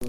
There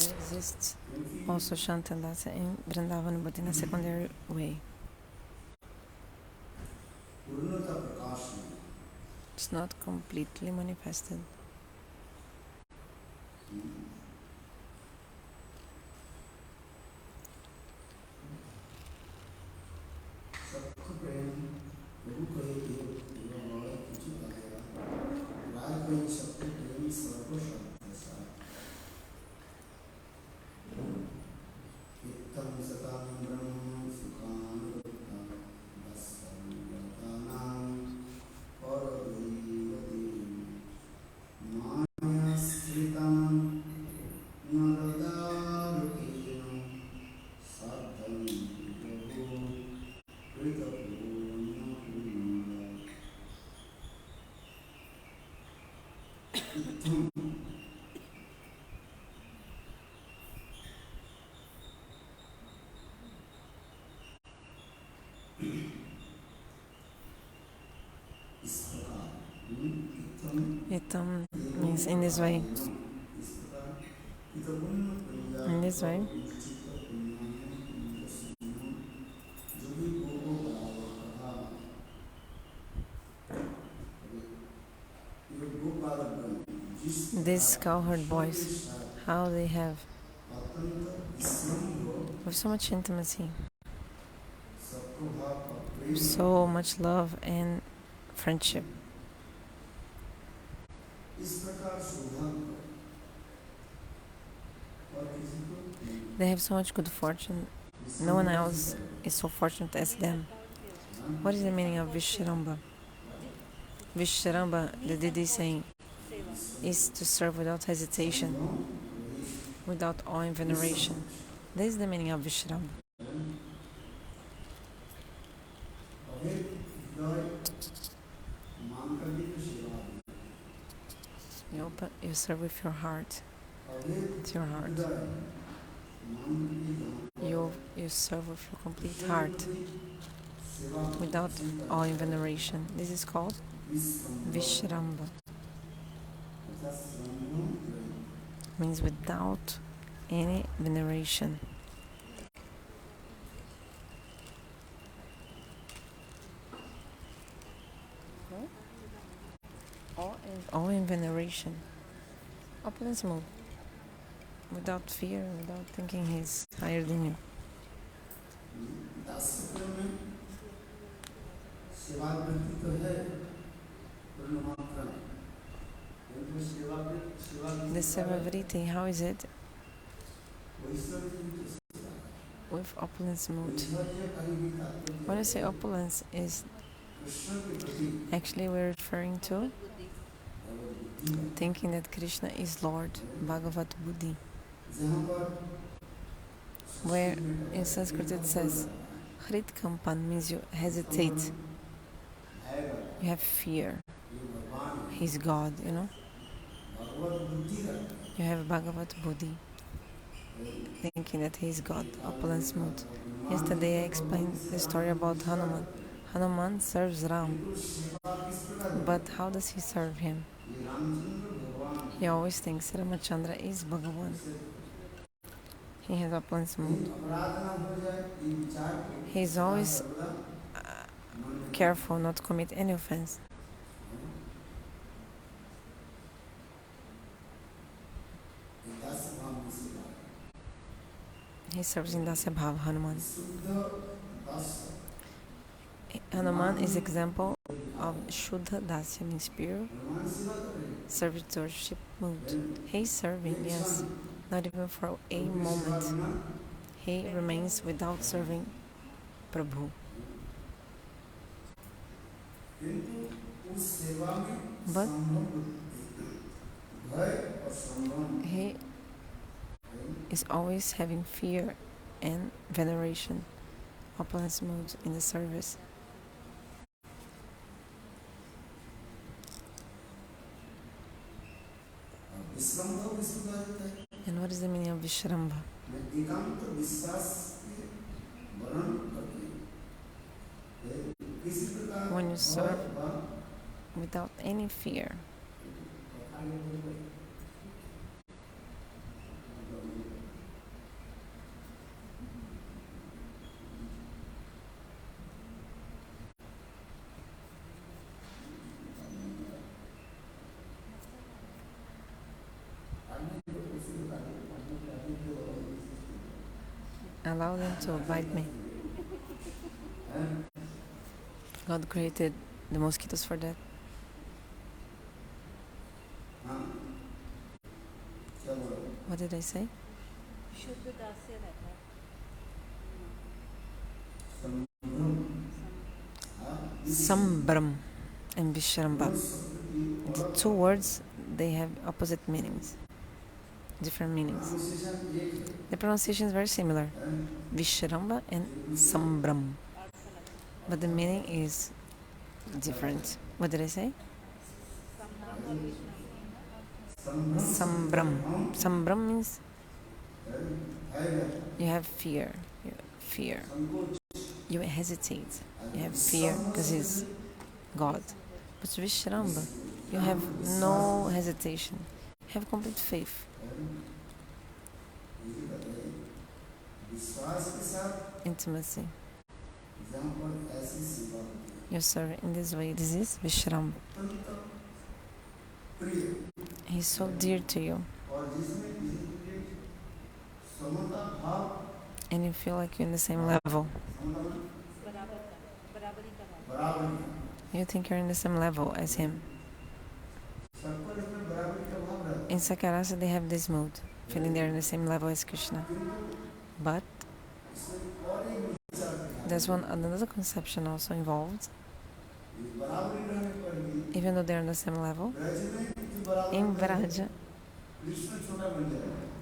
exists also Shantadasa in Vrindavan, but in a secondary way. It's not completely manifested. It means in this way. In this way. These cowherd boys, how they have with so much intimacy, so much love and friendship. They have so much good fortune. No one else is so fortunate as them. What is the meaning of vishrambha? Vishrambha, the Didi saying, is to serve without hesitation, without awe and veneration. This is the meaning of vishrambha. You serve with your heart. It's your heart. You serve with your complete heart, without awe and veneration. This is called vishrambha. Means without any veneration. Awe and veneration. Opulence mode. Without fear, without thinking he's higher than you. The Sevavriti, how is it? With opulence mood. When I say opulence, is actually we're referring to thinking that Krishna is Lord, Bhagavad-buddhi. Where in Sanskrit it says Hritkampan means you hesitate, you have fear. He's God, you know. You have Bhagavad-buddhi, thinking that he's God, opulence mood. Yesterday I explained the story about Hanuman. Hanuman serves Ram, but how does he serve him? He always thinks Ramachndra is Bhagavan. He has opulence mood. He's always careful not to commit any offense. He serves in Dasya Bhav, Hanuman. Hanuman is example of Shuddha-dasya means pure servitorship mood. He is serving, yes, not even for a moment. He remains without serving Prabhu. But he is always having fear and veneration, opulence mood in the service. And what is the meaning of vishrambha? When you serve without any fear. Allow them to bite me. God created the mosquitoes for that. What did I say? Sambram and vishrambha. The two words, they have opposite meanings, different meanings. The pronunciation is very similar, vishrambha and sambram, but the meaning is different. What did I say? Sambram. Sambram means you have fear. You hesitate. You have fear because he's God. But vishrambha, you have no hesitation. You have complete faith. Intimacy. You serve in this way. This is vishrambha. He's so dear to you. And you feel like you're in the same level. You think you're in the same level as him. In Sakarasa they have this mood, feeling they're in the same level as Krishna. But there's another conception also involved. Even though they're on the same level, in Vraja,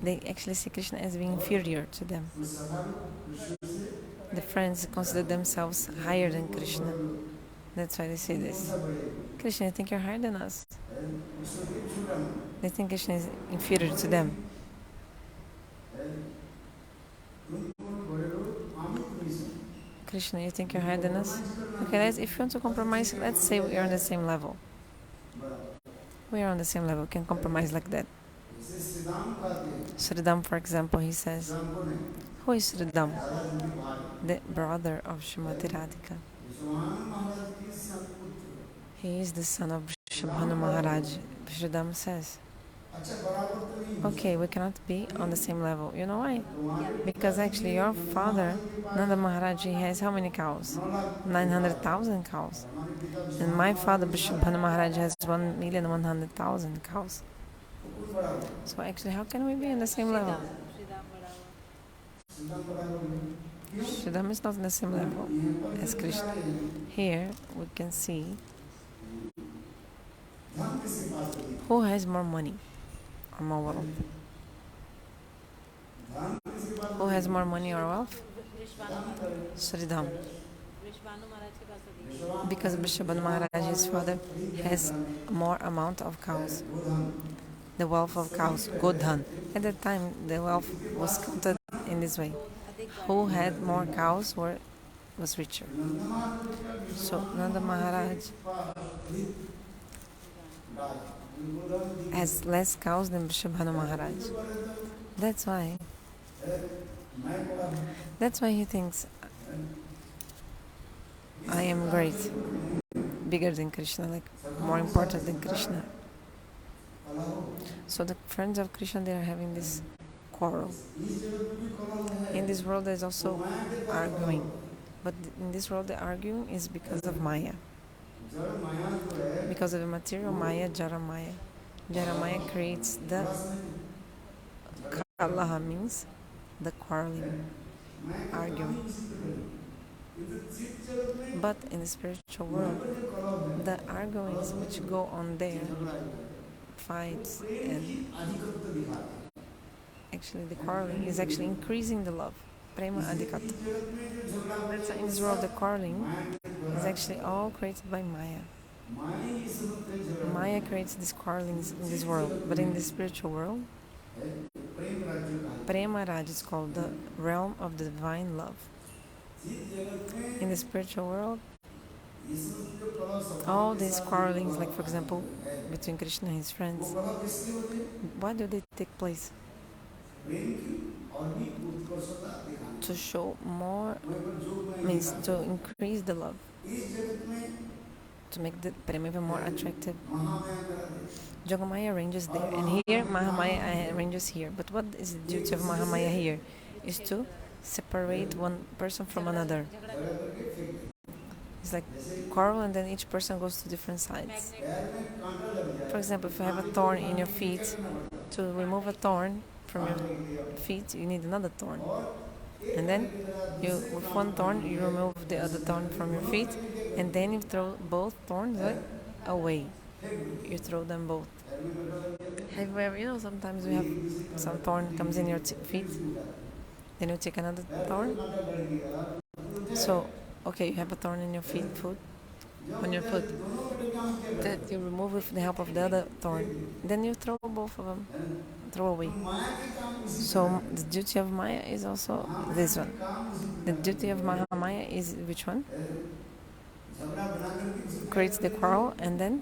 they actually see Krishna as being inferior to them. The friends consider themselves higher than Krishna. That's why they say this. Krishna, you think you're higher than us? They think Krishna is inferior to them. Krishna, you think you're higher than us? Okay, if you want to compromise, let's say we are on the same level. We are on the same level, we can compromise like that. Sridham, for example, he says, who is Sridham? The brother of Srimati Radhika. He is the son of Vrishabhanu Maharaj. Sridham says, okay, we cannot be on the same level. You know why? Because actually your father, Nanda Maharaj, he has how many cows? 900,000 cows. And my father, Vrishabhanu Maharaj, has 1,100,000 cows. So actually, how can we be on the same level? Sridham is not on the same level as Krishna. Here we can see who has more money or more wealth. Who has more money or wealth? Sridham. Because Vrishabhanu Maharaj, his father, has more amount of cows. The wealth of cows, Godhan. At that time, the wealth was counted in this way. Who had more cows was richer. So Nanda Maharaj has less cows than Vrishabhanu Maharaj. That's why he thinks, I am great, bigger than Krishna, like more important than Krishna. So the friends of Krishna, they are having this quarrel. In this world there's also arguing, but in this world the arguing is because of Maya. Because of the material Maya, Jara Maya. Jara Maya creates the Kalaha, means the quarreling, arguing. But in the spiritual world, the arguings which go on there, fights, and actually the quarreling is actually increasing the love. Prema adhikata. That's in this world the quarreling is actually all created by Maya. Maya creates these quarrelings in this world, but in the spiritual world, Prema Raj is called the realm of the divine love. In the spiritual world, all these quarrelings, like for example, between Krishna and his friends, why do they take place? To show more, means to increase the love, to make the prema even more attractive. Jogamaya arranges there, and here Mahamaya arranges here. But what is the duty of Mahamaya here? Is to separate one person from another. It's like quarrel, and then each person goes to different sides. For example, if you have a thorn in your feet, to remove a thorn from your feet, you need another thorn. And then with one thorn, you remove the other thorn from your feet, and then you throw both thorns away. You throw them both. Have you ever, sometimes you have some thorn comes in your feet, then you take another thorn. So, okay, you have a thorn in your foot, on your foot, that you remove with the help of the other thorn. Then you throw both of them, throw away. So the duty of Maya is also this one. The duty of Mahamaya is which one? Creates the quarrel, and then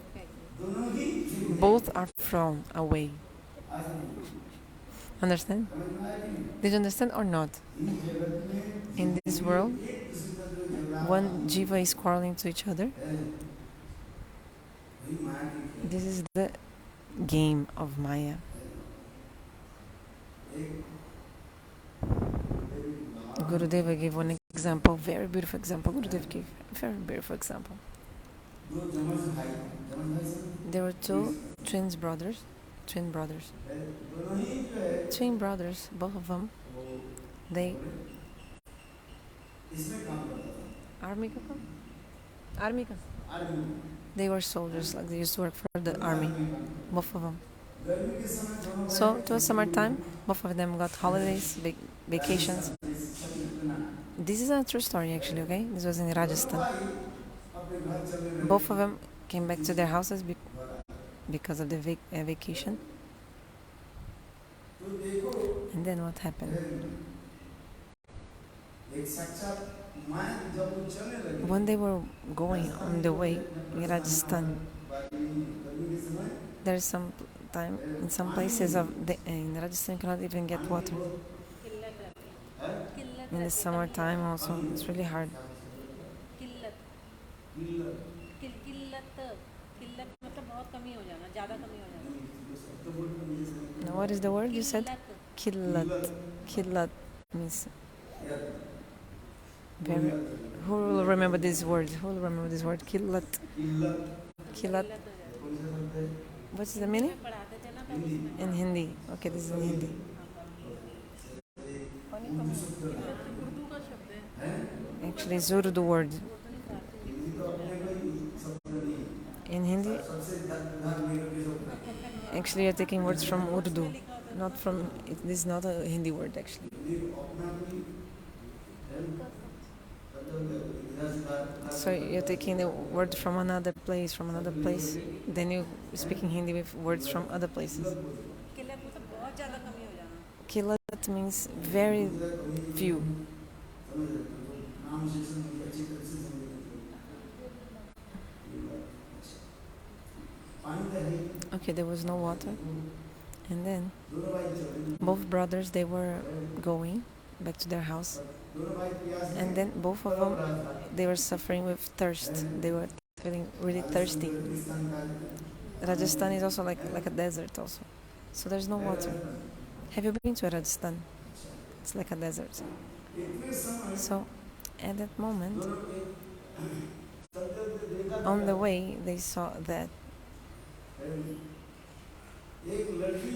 both are thrown away. Understand? Did you understand or not? In this world, one jiva is quarreling to each other. This is the game of Maya. Gurudeva gave one example, very beautiful example. Gurudeva gave a very beautiful example. There were two twin brothers, both of them. They army. They were soldiers, like they used to work for the army, both of them. So it was summertime. Both of them got holidays, vacations. This is a true story, actually. Okay, this was in Rajasthan. Both of them came back to their houses because of the vacation. And then what happened? When they were going on the way in Rajasthan, there is some time in some places in Rajasthan you cannot even get water. In the summertime also, it's really hard. Now, what is the word you said? Killat. Killat means very. Who will remember this word? Who will remember this word? Killat. Killat. What's the meaning? In Hindi. Okay, this is in Hindi. Actually, it's Urdu word. In Hindi, actually, you're taking words from Urdu, not from. This is not a Hindi word, actually. So you're taking the word from another place, then you're speaking Hindi with words from other places. Killat means very few. Okay, there was no water, and then both brothers, they were going back to their house, and then both of them, they were suffering with thirst. They were feeling really thirsty. Rajasthan is also like a desert also, so there's no water. Have you been to Rajasthan? It's like a desert. So at that moment, On the way, they saw that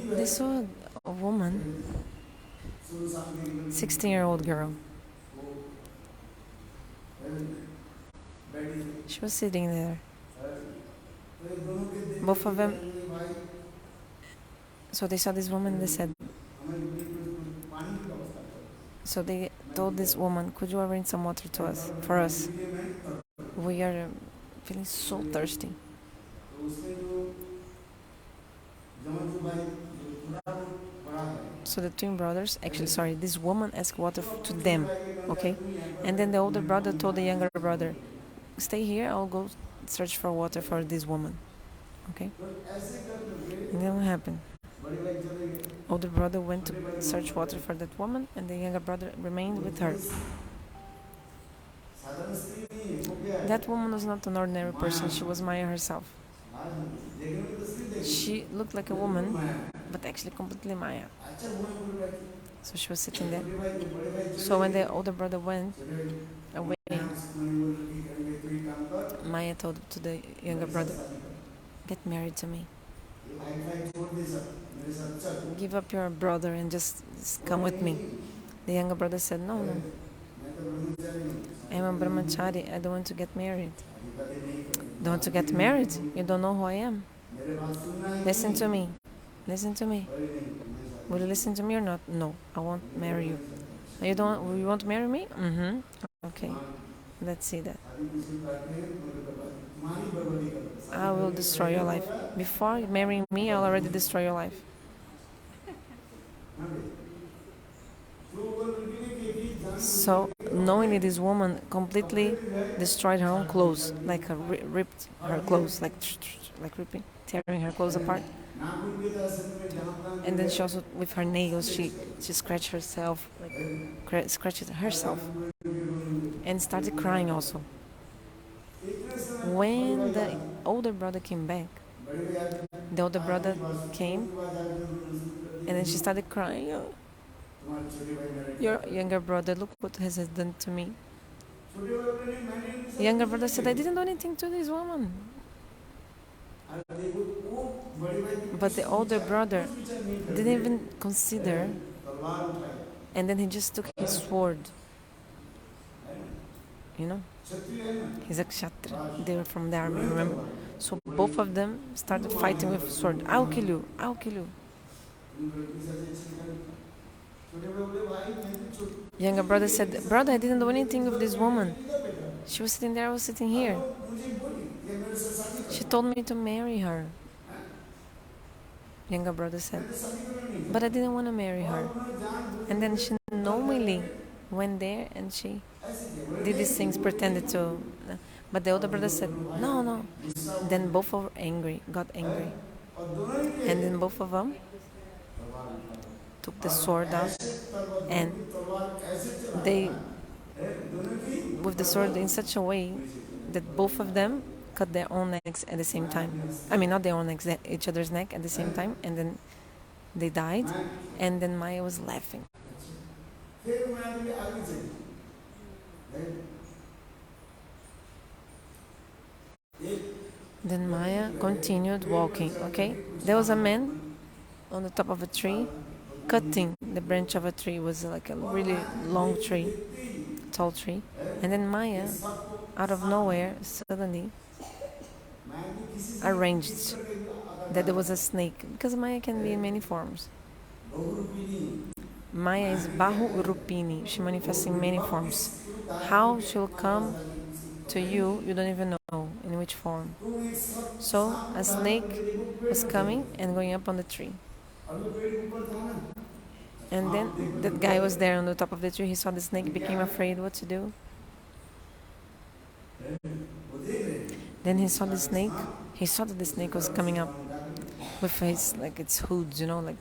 they saw a woman, 16-year-old girl. She was sitting there. Both of them. So they saw this woman and they said, so they told this woman, could you arrange some water to us, for us? We are feeling so thirsty. So the twin brothers, actually, sorry, this woman asked water to them, okay? And then the older brother told the younger brother, stay here, I'll go search for water for this woman, okay? And then what happened? Older brother went to search water for that woman, and the younger brother remained with her. That woman was not an ordinary person, she was Maya herself. She looked like a woman, but actually completely Maya. So she was sitting there. So when the older brother went away, Maya told to the younger brother, get married to me. Give up your brother and just come with me. The younger brother said, no, no. I'm a brahmachari, I don't want to get married. Don't want to get married? You don't know who I am. Listen to me. Listen to me. Will you listen to me or not? No, I won't marry you. You don't? You want to marry me? Mm-hmm. Okay. Let's see that. I will destroy your life. Before marrying me, I'll already destroy your life. So, knowingly, this woman completely destroyed her own clothes, like ripped her clothes, like ripping, tearing her clothes apart. And then she also, with her nails, she scratched herself, like scratched herself, and started crying also. When the older brother came back, the older brother came, and then she started crying. Oh, your younger brother, look what has done to me. The younger brother said, I didn't do anything to this woman. But the older brother didn't even consider, and then he just took his sword. You know, he's a kshatriya. They were from the army, remember? So both of them started fighting with sword. I'll kill you. I'll kill you. Younger brother said, brother, I didn't do anything with this woman. She was sitting there, I was sitting here. She told me to marry her. Younger brother said, but I didn't want to marry her. And then she knowingly went there and she did these things, pretended to. But the older brother said, no, no. Then both of them got angry. And then both of them took the sword out and they, with the sword in such a way that both of them cut their own necks at the same time. I mean, not their own necks, each other's neck at the same time, and then they died, and then Maya was laughing. Then Maya continued walking, okay? There was a man on the top of a tree, cutting the branch of a tree. It was like a really long tree, tall tree. And then Maya, out of nowhere, suddenly arranged that there was a snake, because Maya can be in many forms. Maya is Bahu Rupini. She manifests in many forms. How she'll come to you, you don't even know in which form. So a snake was coming and going up on the tree. And then that guy was there on the top of the tree. He saw the snake, became afraid what to do. Then he saw the snake. He saw that the snake was coming up with his, like its hoods, you know, like.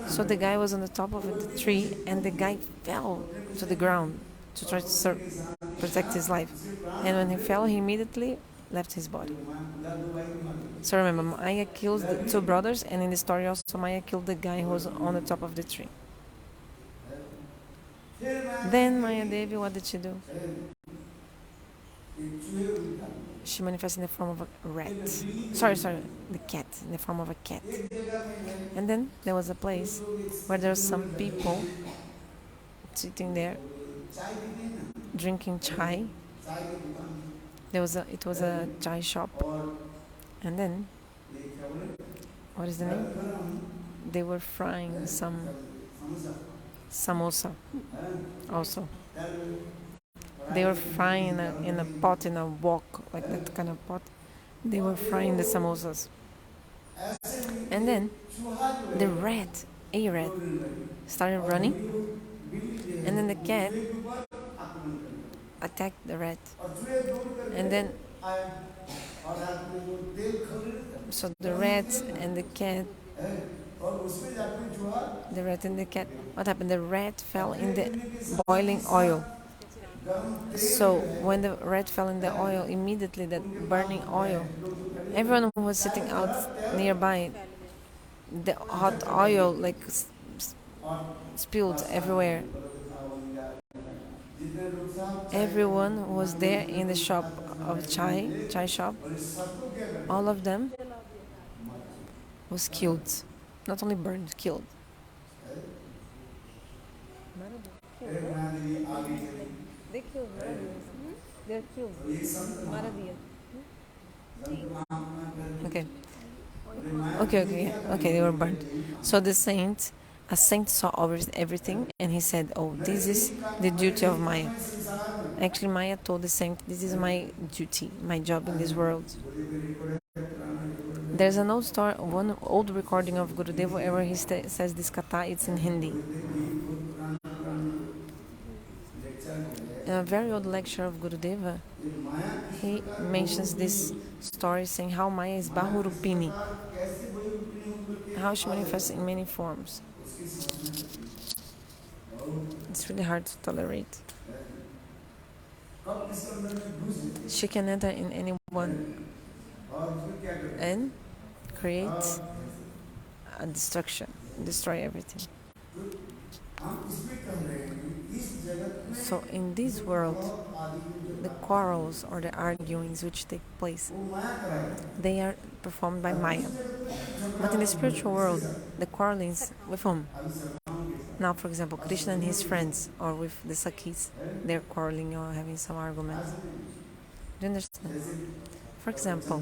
So the guy was on the top of the tree, and the guy fell to the ground to try to protect his life. And when he fell, he immediately left his body. So remember, Maya kills the two brothers, and in the story also Maya killed the guy who was on the top of the tree. Then Maya-devi, what did she do? she manifests in the form of a rat. Sorry, the cat, in the form of a cat. And then there was a place where there were some people sitting there drinking chai. It was a chai shop. And then, what is the name? They were frying some samosa also. They were frying in a pot, in a wok, like that kind of pot. They were frying the samosas. And then the a rat, started running. And then the cat attacked the rat. And then, so the rat and the cat, what happened? The rat fell in the boiling oil. So when the rat fell in the oil, immediately that burning oil, everyone who was sitting out nearby, the hot oil like spilled everywhere. Everyone who was there in the shop of chai shop, all of them was killed. Not only burned, killed. They killed They're killed. Okay, they were burned. So a saint saw over everything, and he said, "Oh, this is the duty of Maya." Actually, Maya told the saint, "This is my duty, my job in this world." There's an old story, one old recording of Gurudeva where he says this katha. It's in Hindi. In a very old lecture of Gurudeva, he mentions this story, saying how Maya is Bahurupini, how she manifests in many forms. It's really hard to tolerate. She can enter in anyone and create a destruction, destroy everything. So in this world, the quarrels or the arguings which take place, they are performed by Maya. But in the spiritual world, the quarrelings with whom? Now, for example, Krishna and his friends, or with the Sakhis, they're quarreling or having some arguments. Do you understand? For example,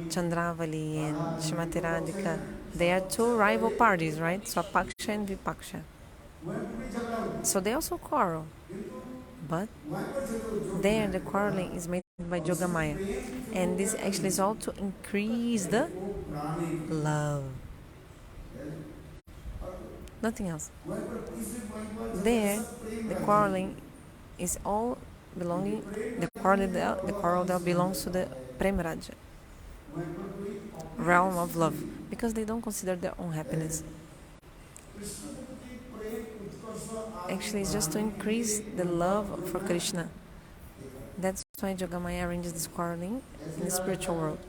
Chandravali and Srimati Radhika, they are two rival parties, right? Swapaksha and Vipaksha. So they also quarrel. But there the quarreling is made by Yogamaya. And this actually is all to increase the love. Nothing else. There, the quarreling is all belonging, the quarrel that belongs to the Premaraja, realm of love, because they don't consider their own happiness. Actually, it's just to increase the love for Krishna. That's why Yogamaya arranges this quarreling in the spiritual world.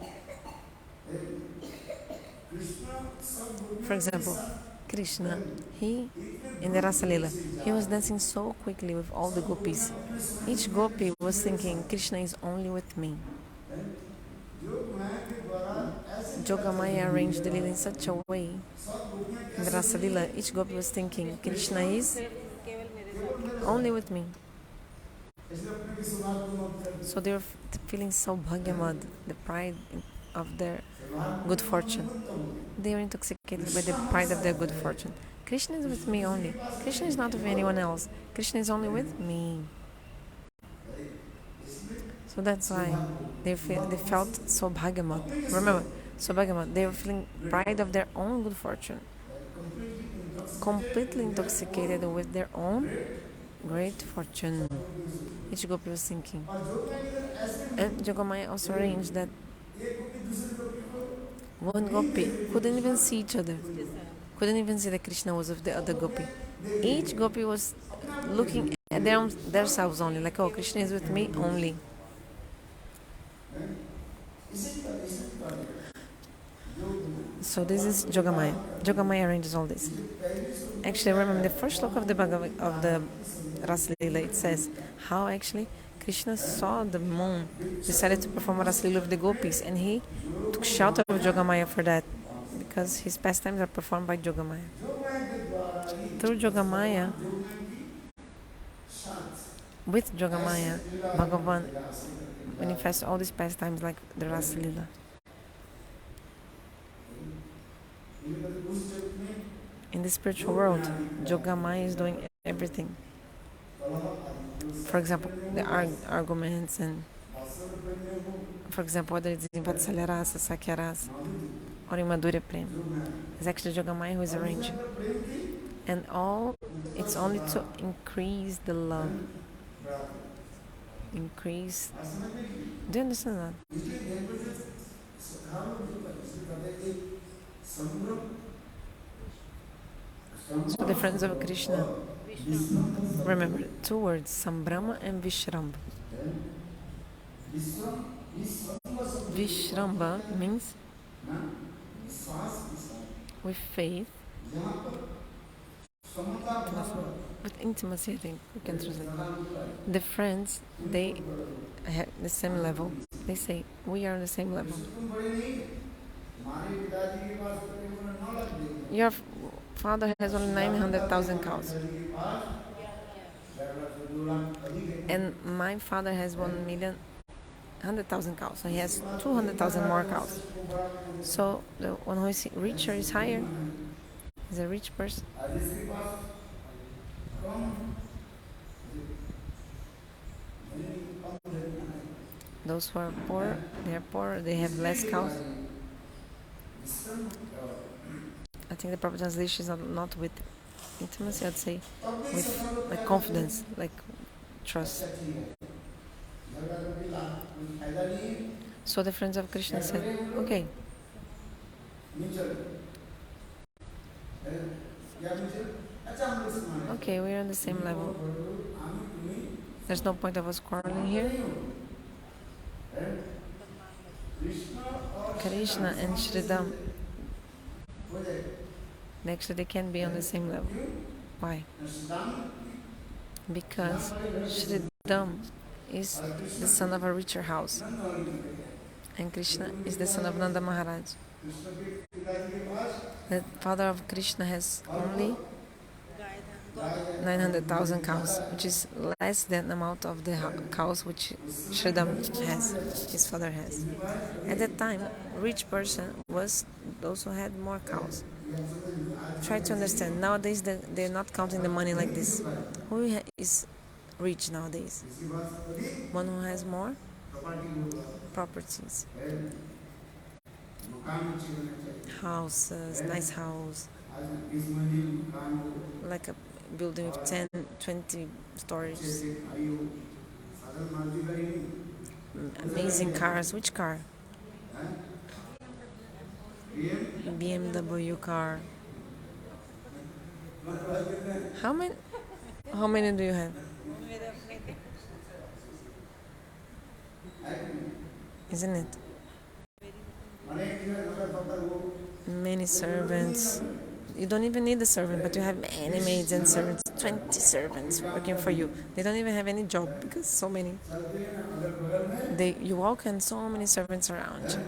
For example, Krishna, in the Rasa Lila, he was dancing so quickly with all the gopis. Each gopi was thinking, Krishna is only with me. Yogamaya arranged the Lila in such a way, in the Rasa Lila, each gopi was thinking, Krishna is only with me. So they were feeling so bhagyamad, the pride of their good fortune. They were intoxicated by the pride of their good fortune. Krishna is with me only. Krishna is not with anyone else. Krishna is only with me. So that's why they felt so bhagyamad. Remember, so bhagyamad. They were feeling pride of their own good fortune. Completely intoxicated with their own great fortune. Each gopi was thinking. And Yogamaya also arranged that one gopi couldn't even see each other. Couldn't even see that Krishna was with the other gopi. Each gopi was looking at themselves only, like, oh, Krishna is with me only. So this is Yogamaya. Yogamaya arranges all this. Actually, remember the first look of the Rasa Lila, it says how actually Krishna saw the moon, decided to perform Rasa Lila with the gopis, and he took shelter of Yogamaya for that, because his pastimes are performed by Yogamaya. Through Yogamaya, with Yogamaya, Bhagavan manifests all these pastimes like the Rasa Lila. In the spiritual world, Yogamaya is doing everything. For example, the arguments, and for example, whether it's in Vatsalya Rasa, Sakya Rasa, or in Madhurya Prem, it's actually Yogamaya who is arranging. And it's only to increase the love. Increase. Do you understand that? So the friends of Krishna, remember, two words, Sambrama and Vishrambha. Vishrambha means with faith, with intimacy, I think we can translate. The friends, they have the same level. They say, we are on the same level. Your father has only 900,000 cows. And my father has 1,100,000 cows. So he has 200,000 more cows. So the one who is richer is higher. Is a rich person. Those who are poor, they have less cows. I think the proper translation is not with intimacy, I'd say with like confidence, like trust. So the friends of Krishna said, okay, we're on the same level. There's no point of us quarreling here. Krishna and Srila, actually they can be on the same level. Why? Because Srila is the son of a richer house, and Krishna is the son of Nanda Maharaj. The father of Krishna has only 900,000 cows, which is less than the amount of the cows which Sridham has, his father has. At that time, rich person was those who had more cows. Try to understand. Nowadays, they're not counting the money like this. Who is rich nowadays? One who has more properties. Houses, nice house. Like a building with 10, 20 stories. Amazing cars. Which car? BMW car. How many do you have? Isn't it? Many servants. You don't even need a servant, but you have many maids and servants. 20 servants working for you. They don't even have any job because so many. You walk and so many servants around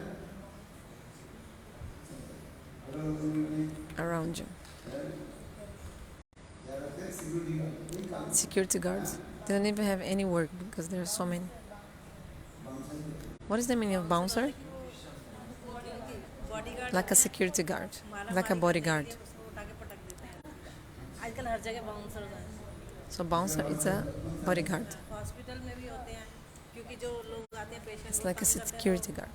you. Security guards. They don't even have any work because there are so many. What is the meaning of bouncer? Like a security guard, like a bodyguard. So bouncer is a bodyguard. It's like a security guard.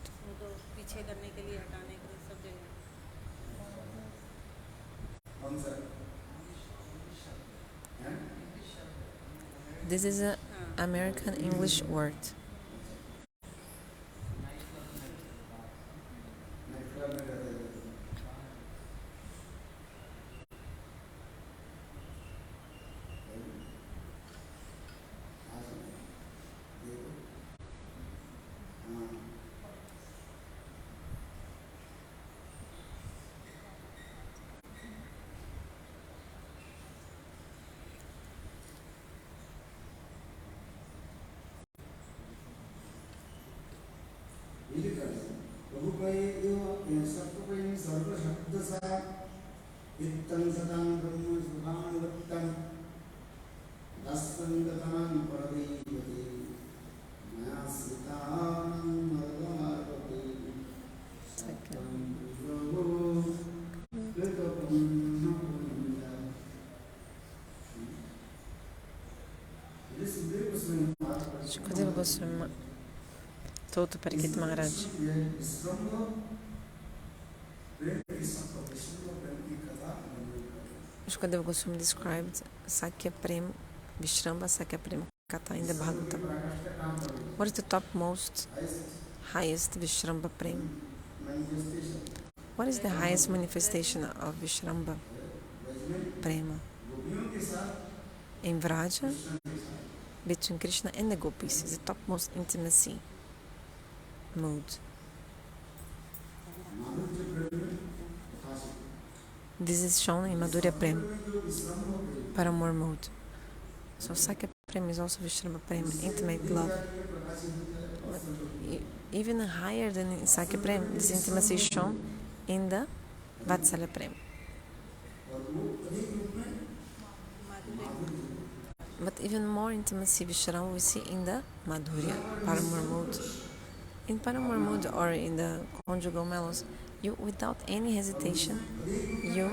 This is an American English word. Shukadeva Goswami told to Parikshit Maharaj, Shukadeva Goswami described Sakya Prem, Vishrambha Sakya Prem Katha in the Bhagavatam. What is the topmost, highest Vishrambha Prem? What is the highest manifestation of Vishrambha Prema? In Vraja, between Krishna and the gopis, is the topmost intimacy mood. This is shown in Madhurya Prem, Paramore mood. So Sakya Prem is also Vishrambha Prem, intimate love. But even higher than in Sakya Prem, this intimacy is shown in the Vatsalya Prem. But even more intimacy Vishrambha we see in the Madhurya, Paramore mood. In Paramore mood or in the conjugal mellows, you, without any hesitation, you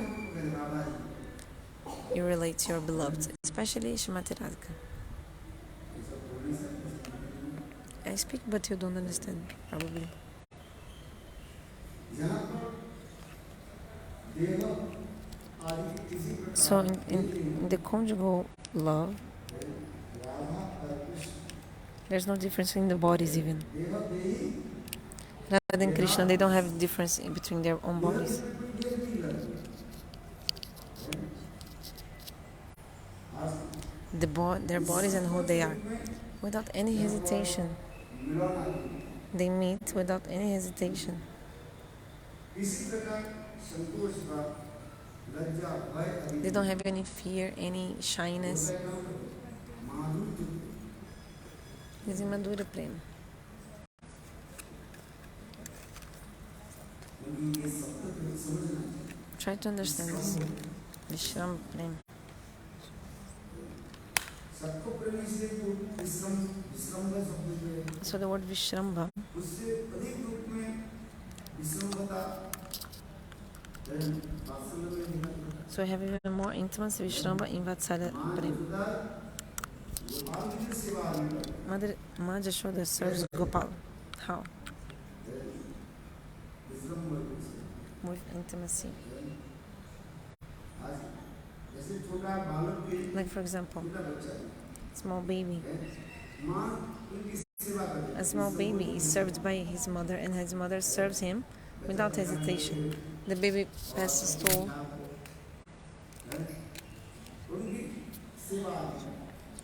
relate to your beloved, especially Shrimati Radhika. I speak, but you don't understand, probably. So in the conjugal love, there's no difference in the bodies even. Rather than Krishna, they don't have difference in between their own bodies. Their bodies and who they are. Without any hesitation. They meet without any hesitation. They don't have any fear, any shyness. This is Madhurya Prem. Try to understand this. Vishrambha Prem. So the word Vishrambha, so we have even more intimacy Vishrambha in Vatsalya Prem. Mother Jashoda serves Gopal. How? With intimacy. Like for example, small baby. A small baby is served by his mother and his mother serves him without hesitation. The baby passes stool.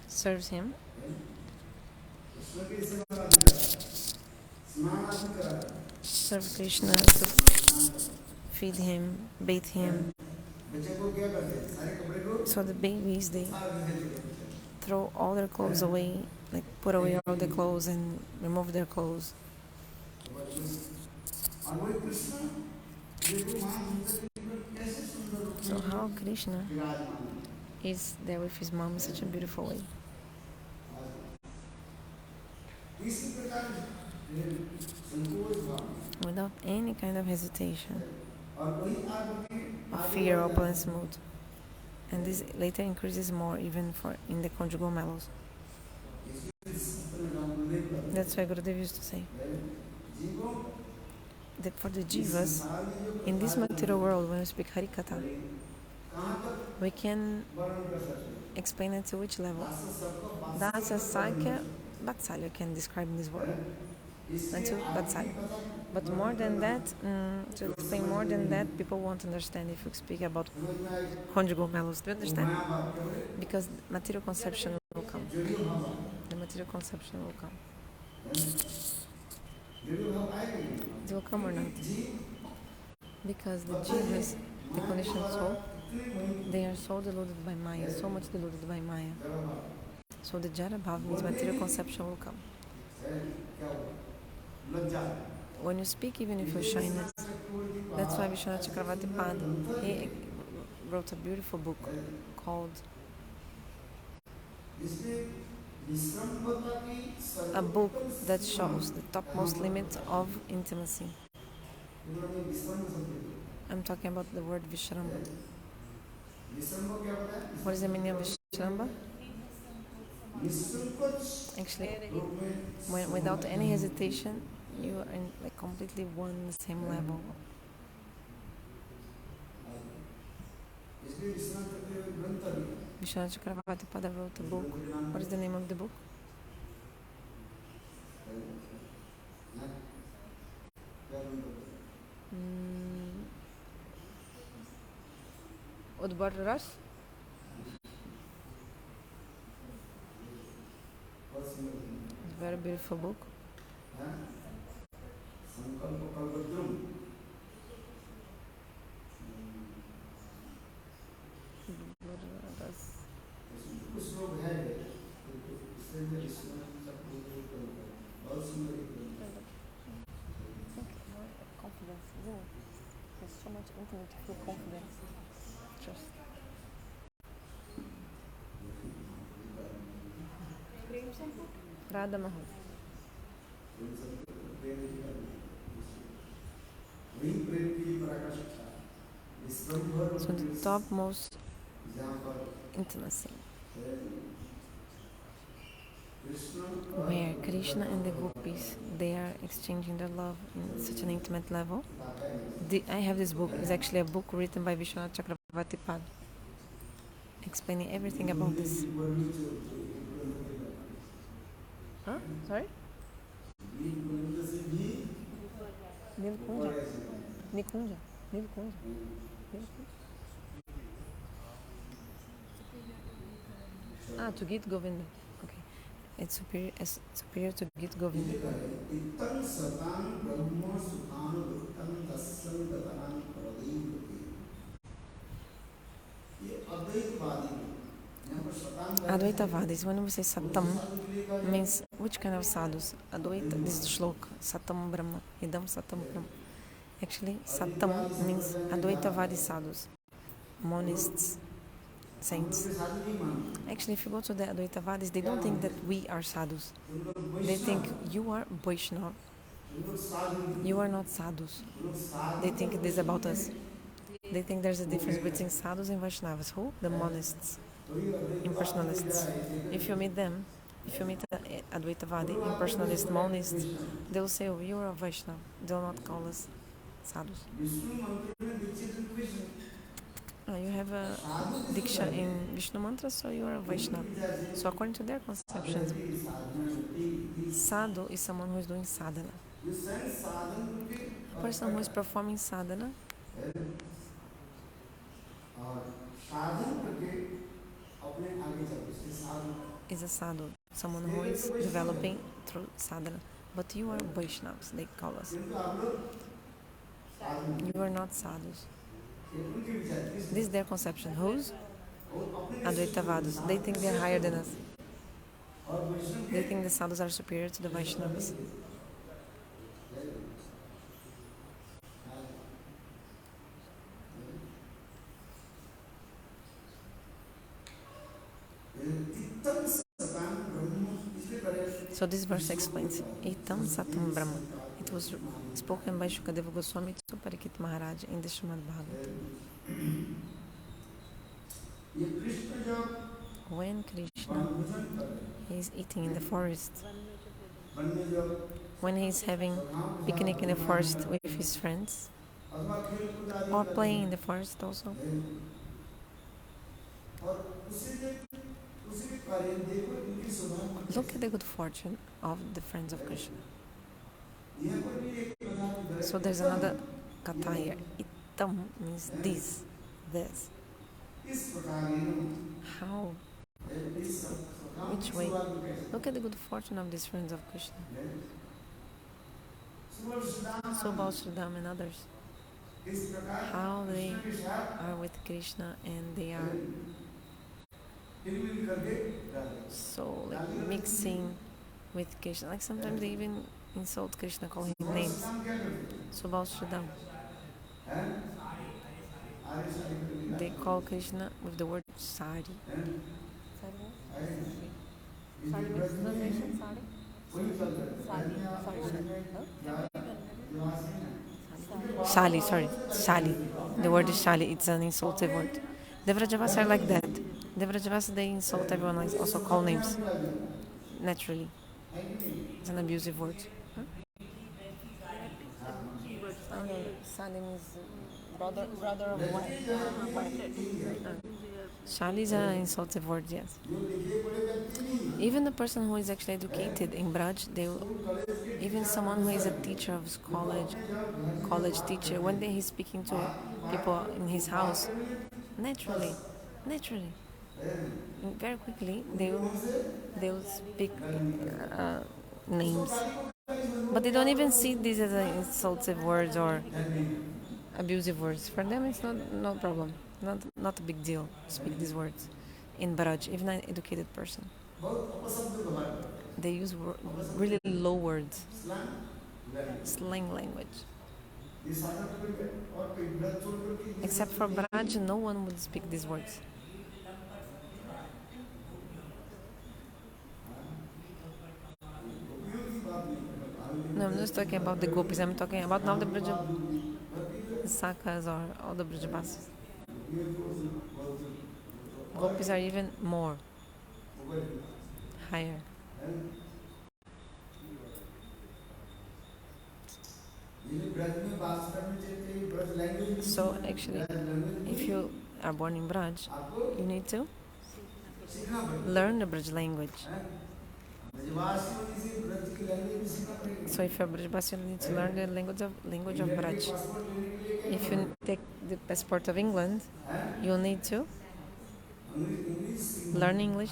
Serves him. Serve Krishna to feed him, bathe him. So the babies, they throw all their clothes away, like put away all the clothes and remove their clothes. So how Krishna is there with his mom in such a beautiful way. Without any kind of hesitation, or fear, opulence mood. And this later increases more even in the conjugal mellows. That's why Gurudev used to say that for the jivas, in this material world, when we speak Harikatha, we can explain it to which level. That's a Sakya, Vatsalya can describe in this word. Until Vatsalya. But more than that, to explain more than that, people won't understand if we speak about conjugal mellows. Do you understand? Because material conception will come. The material conception will come. It will come or not? Because the jivas, the conditioned soul, they are so deluded by Maya, so much deluded by Maya. So the Jara Bhav means material conception will come. when you speak, even if you're shyness. That's why Vishwanath Chakravarti Pad, he wrote a beautiful book called a book that shows the topmost limit of intimacy. I'm talking about the word vishrambha. What is the meaning of vishrambha? Actually, without any hesitation, you are in like completely one same level. Vishwanath Chakravarti Pada wrote a book. What is the name of the book? Udbar Ras? It's a very beautiful book. Confidence, isn't it? There's so much intimate to feel confidence. Trust. Radha Mahal. So the topmost intimacy, where Krishna and the gopis, they are exchanging their love in such an intimate level. I have this book. It's actually a book written by Vishwanath Chakravarti Pad, explaining everything about this. Huh? Sorry? Nilkunja. Nikunja. Nilkunja. To Gita Govinda. Okay. It's superior to Gita Govinda. Advaitavadis, when we say Satam, means which kind of sadhus? Advaita, this is shloka, Satam Brahma, Idam Satam Brahma. Actually, Satam means Advaitavadi sadhus, monists, saints. Actually, if you go to the Advaitavadis, they don't think that we are sadhus. They think you are Vaishnava. You are not sadhus. They think it is about us. They think there's a difference between sadhus and Vaishnavas. Who? The monists, impersonalists. If you meet them, if you meet an Advaitavadi, impersonalist, monist, they'll say, oh, you're a Vaishnava. They'll not call us sadhus. You have a Diksha in Vishnu Mantra, so you are a Vaishnava. So according to their conceptions, sadhu is someone who is doing sadhana. A person who is performing sadhana is a sadhu, someone who is developing through sadhana. But you are Vaishnavas, they call us. You are not sadhus. This is their conception. Whose? Advaitavadis. They think they are higher than us. They think the sadhus are superior to the Vaishnavas. So this verse explains Itam Satam Brahma. It was spoken by Shukadeva Goswami to Parikit Maharaja in the Srimad Bhagavatam. When Krishna is eating in the forest, when he is having picnic in the forest with his friends, or playing in the forest also, look at the good fortune of the friends of Krishna. So there's another kata here. Itam means this. How? Which way? Look at the good fortune of these friends of Krishna. So about Srila and others. How they are with Krishna and they are so like mixing with Krishna. Like sometimes they even insult Krishna, call him names. Subal Sridham. They call Krishna with the word sari. Sari means translation, sari? Shali, sorry, Shali. The word is Shali, it's an insultive word. The Vrajavasis are like that. The Vrajavasis, they insult everyone, like also call names. Naturally. It's an abusive word. Huh? I know, Shali means brother of wife. Shali is an insultive word, yes. Even the person who is actually educated in Braj, even someone who is a teacher of college teacher, when he's speaking to people in his house, naturally, very quickly they'll speak names, but they don't even see these as insultive words or abusive words. For them, it's no problem, not a big deal. Speak these words in Braj, even an educated person. They use really low words, slang language. Except for Braj, no one would speak these words. No, I'm just talking about the gopis. I'm talking about now the Sakas or all the Vrajavasis. Gopis are even more higher. So actually, if you are born in Braj, you need to learn the Braj language. So if you're Brajavasi, you need to learn the language of Braj. If you take the passport of England, you'll need to learn English.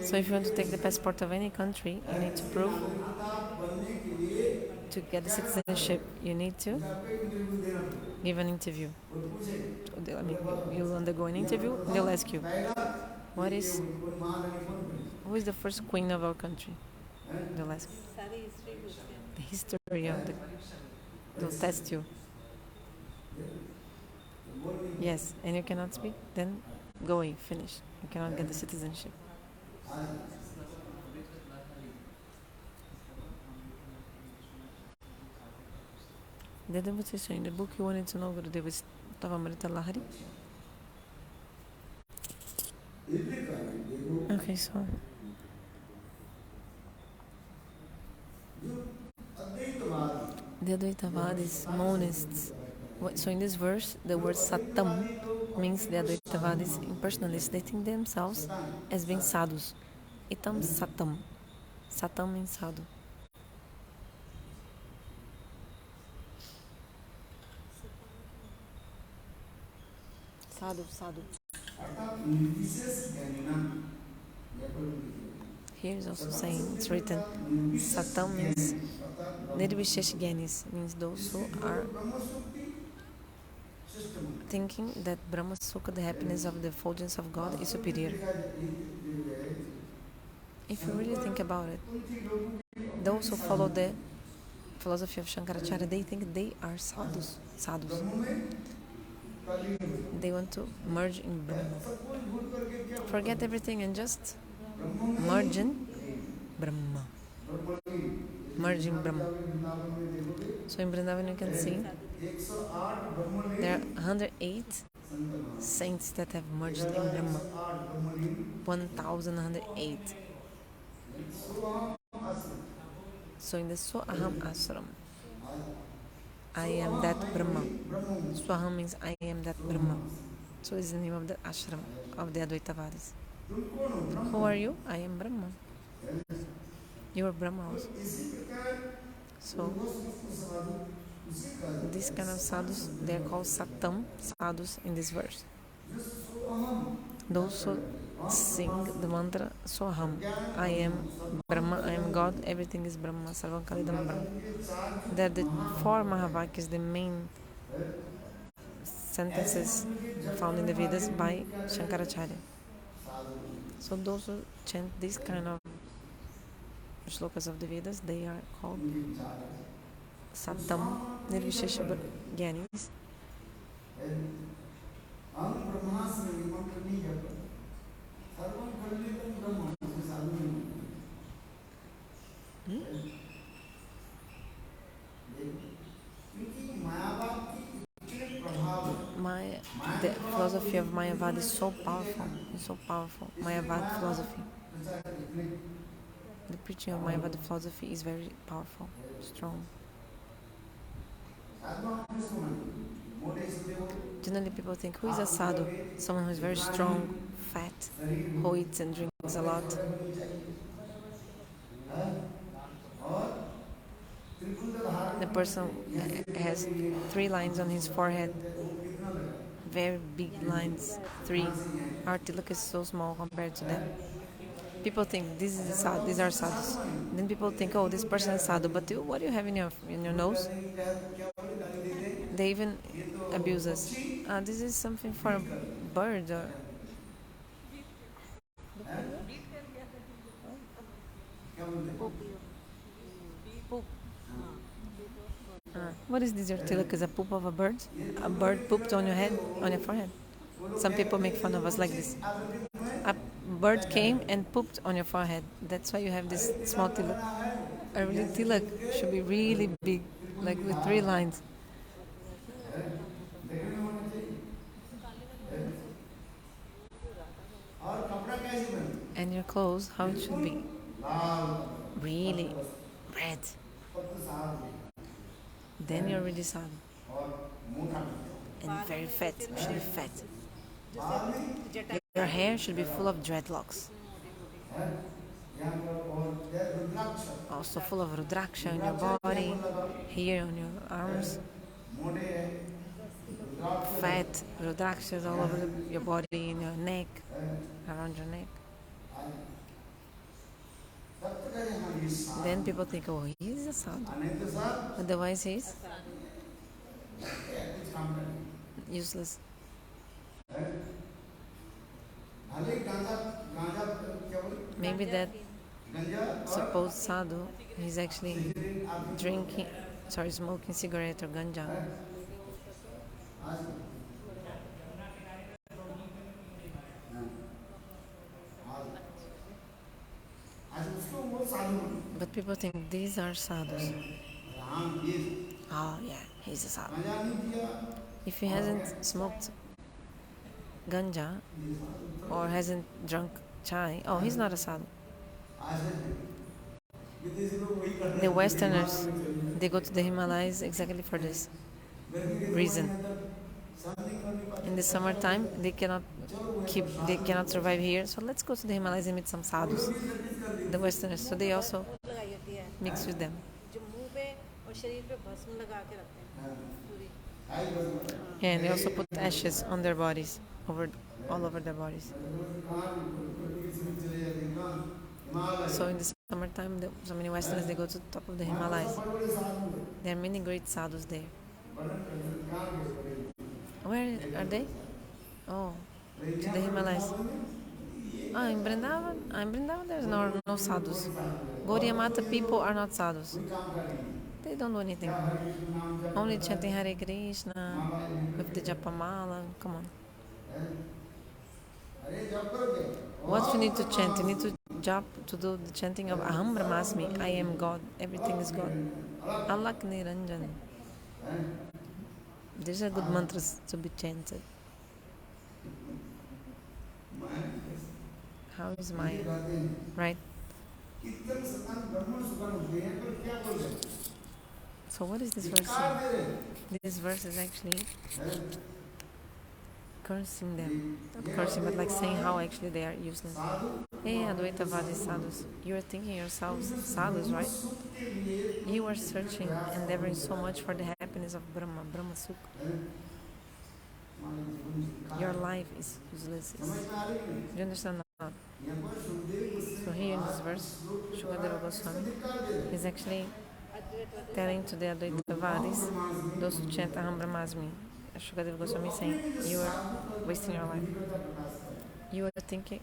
So if you want to take the passport of any country, you need to prove to get the citizenship, you need to give an interview. I mean, you'll undergo an interview, they'll ask you, who is the first queen of our country? They'll ask you. The history of they'll test you. Yes, and you cannot speak, then go away, finish. You cannot get the citizenship. The devotees in the book you wanted to know Gurudev is Tavamrita Lahari. Okay, so the Advaitavadis, monists. So in this verse, the word Satam means the Advaitavadis, impersonalists, they think themselves as being sadhus. Itam Satam. Satam means sadhu. Sadhu. Here is also saying, it's written, Satam means Nirvishesh Gyanis, means those who are thinking that Brahma Sukha, the happiness of the effulgence of God, is superior. If you really think about it, those who follow the philosophy of Shankaracharya, they think they are sadhus. They want to merge in Brahma. Forget everything and just merge in Brahma. Merge in Brahma. So in Vrindavan you can see there are 108 saints that have merged in Brahma. 1108. So in the Swaham ashram, I am that Brahma. Swaham means I am that Brahma. So is the name of the ashram of the Advaitavadis. Who are you? I am Brahma. You are Brahma also. So these kind of sadhus, they are called Satam sadhus in this verse. Those who sing the mantra Soham, I am Brahma, I am God, everything is Brahma, Sarvam Kalidam Brahma. That the four Mahavakyas, the main sentences found in the Vedas by Shankaracharya. So those who chant this kind of shlokas of the Vedas, they are called Sattam Nirvishesha Gyanis. The philosophy of Mayavad is so powerful. It's so powerful. Mayavad philosophy. The preaching of Mayavad philosophy is very powerful, strong. Generally, people think, who is a sadhu? Someone who is very strong, fat, who eats and drinks a lot. The person has 3 lines on his forehead, very big lines, 3. Our tilak is so small compared to them. People think these are sadhus. Then people think, oh, this person is sadhu, but what do you have in your nose? They even abuse us. This is something for a bird. Or what is this? Your tilak is a poop of a bird? A bird pooped on your head, on your forehead. Some people make fun of us like this. A bird came and pooped on your forehead. That's why you have this small tilak. A really tilak should be really big, like with 3 lines. And your clothes, how it should be? Really red. Then you're really sadhu. And very fat. You should be fat. Your hair should be full of dreadlocks. Also full of rudraksha on your body, here on your arms. Fat rudrakshas all over your body, in your neck, around your neck. Then people think, oh, he's a sadhu. Otherwise he's useless. Maybe that supposed sadhu, he's actually smoking cigarette or ganja. But people think these are sadhus. Oh yeah, he's a sadhu. If he hasn't smoked ganja or hasn't drunk chai, oh, he's not a sadhu. The Westerners, they go to the Himalayas exactly for this reason. In the summertime, they cannot survive here, so let's go to the Himalayas and meet some sadhus, the Westerners. So they also mix with them. Yeah, and they also put ashes on their bodies, all over their bodies. So in the summertime, so many Westerners, they go to the top of the Himalayas. There are many great sadhus there. Where are they? Oh, to the Himalayas. In Vrindavan, there's no sadhus. Gaudiya Matha people are not sadhus. They don't do anything. Only chanting Hare Krishna with the japamala. Come on. What you need to chant? You need to jump to do the chanting of Aham Brahmasmi. I am God. Everything is God. Alak Niranjan. These are good mantras to be chanted. How is Maya? Right? So what is this verse saying? This verse is actually cursing them. Not cursing, but like saying how actually they are useless. Hey, Advaitavadi sadhus, you are thinking yourselves sadhus, right? You are searching, endeavoring so much for the happiness of Brahma Sukha. Your life is useless. Do you understand now? So here in this verse, Shukadeva Goswami is actually telling to the Advaitavadis, those who chant Aham Brahmasmi, Shukadeva Goswami is saying, you are wasting your life. You are thinking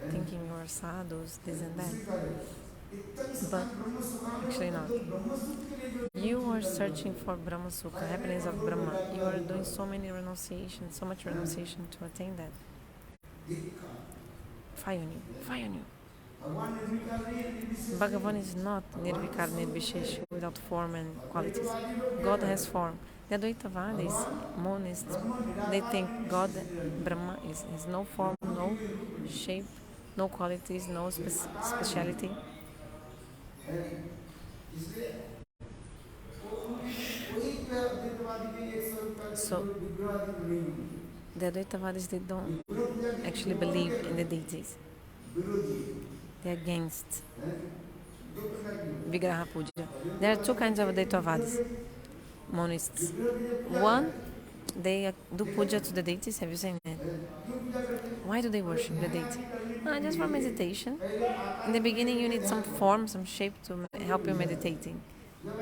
you are sadhus, this and that. But actually not. You are searching for Brahma Sukha, happiness of Brahma. You are doing so many renunciations, so much renunciation to attain that. Fire on you. Bhagavan is not nirvikar, nirvishesh, without form and qualities. God has form. The Advaitavadis, monists, they think God, Brahma, has no form, no shape, no qualities, no speciality. So, the Advaitavadis, they don't actually believe in the deities. They are against Vigraha Puja. There are two kinds of Advaitavadis, monists. One, they do puja to the deities. Have you seen that? Why do they worship the deity? Just for meditation. In the beginning, you need some form, some shape to help you meditating.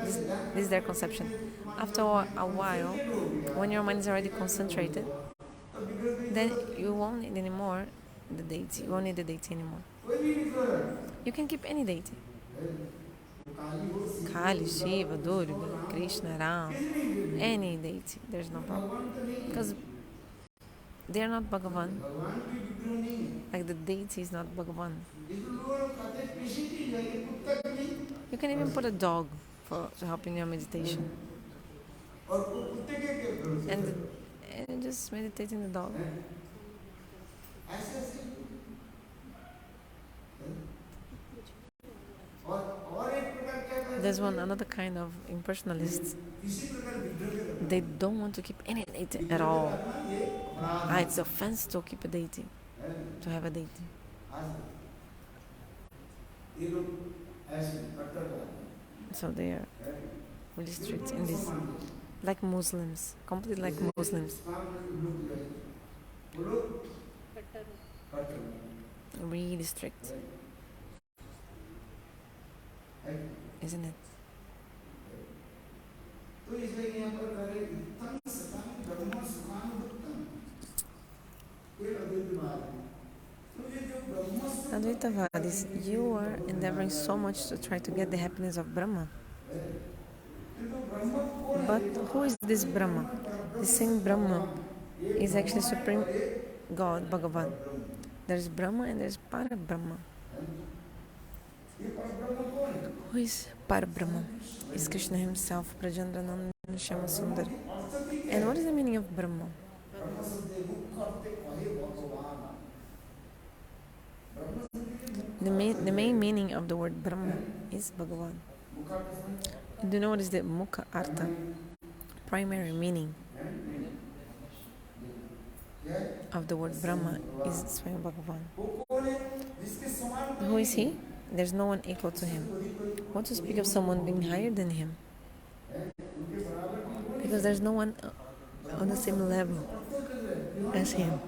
This is their conception. After a while, when your mind is already concentrated, then you won't need anymore the deity. You won't need the deity anymore. You can keep any deity. Kali, Shiva, Durga, Krishna, Rama, any deity. There's no problem. Because they are not Bhagavan. Like the deity is not Bhagavan. You can even put a dog to help in your meditation. And just meditating the dog. There's another kind of impersonalists. They don't want to keep any deity at all. It's offense to keep a deity, to have a deity. So they are really strict in this. Like Muslims, completely like Muslims. Really strict. Isn't it? Advaitavadis, you are endeavoring so much to try to get the happiness of Brahma. But who is this Brahma? The same Brahma is actually Supreme God, Bhagavan. There is Brahma and there is Para-Brahma. Who is Para-Brahma? Is Krishna himself, Prajandrananda Shama Sundar. And what is the meaning of Brahma? The main meaning of the word Brahma is Bhagavan. Do you know what is the Mukha Artha? Primary meaning of the word Brahma is Swayam Bhagavan. Who is he? There's no one equal to him. What to speak of someone being higher than him? Because there's no one on the same level as him.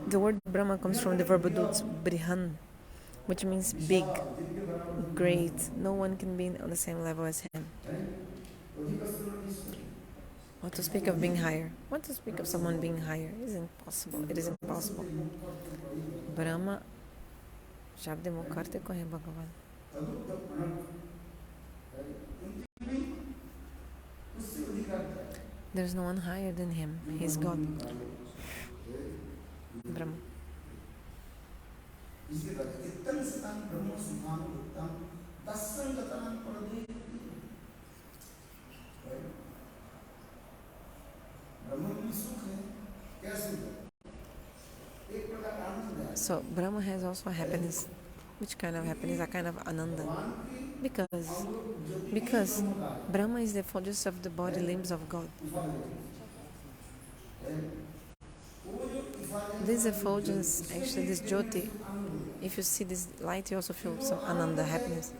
The word Brahma comes from the verb dut, brihan, which means big, great. No one can be on the same level as him. What to speak of being higher? What to speak of someone being higher? It is impossible. It is impossible. Brahma Shabde Mukarte Kohe Bhagavan. There's no one higher than him. He is God. Brahma. So Brahma has also happiness. Which kind of happiness? A kind of ananda. Because Brahma is the effulgence of the body limbs of God. This effulgence, actually this jyoti, if you see this light, you also feel some ananda, happiness.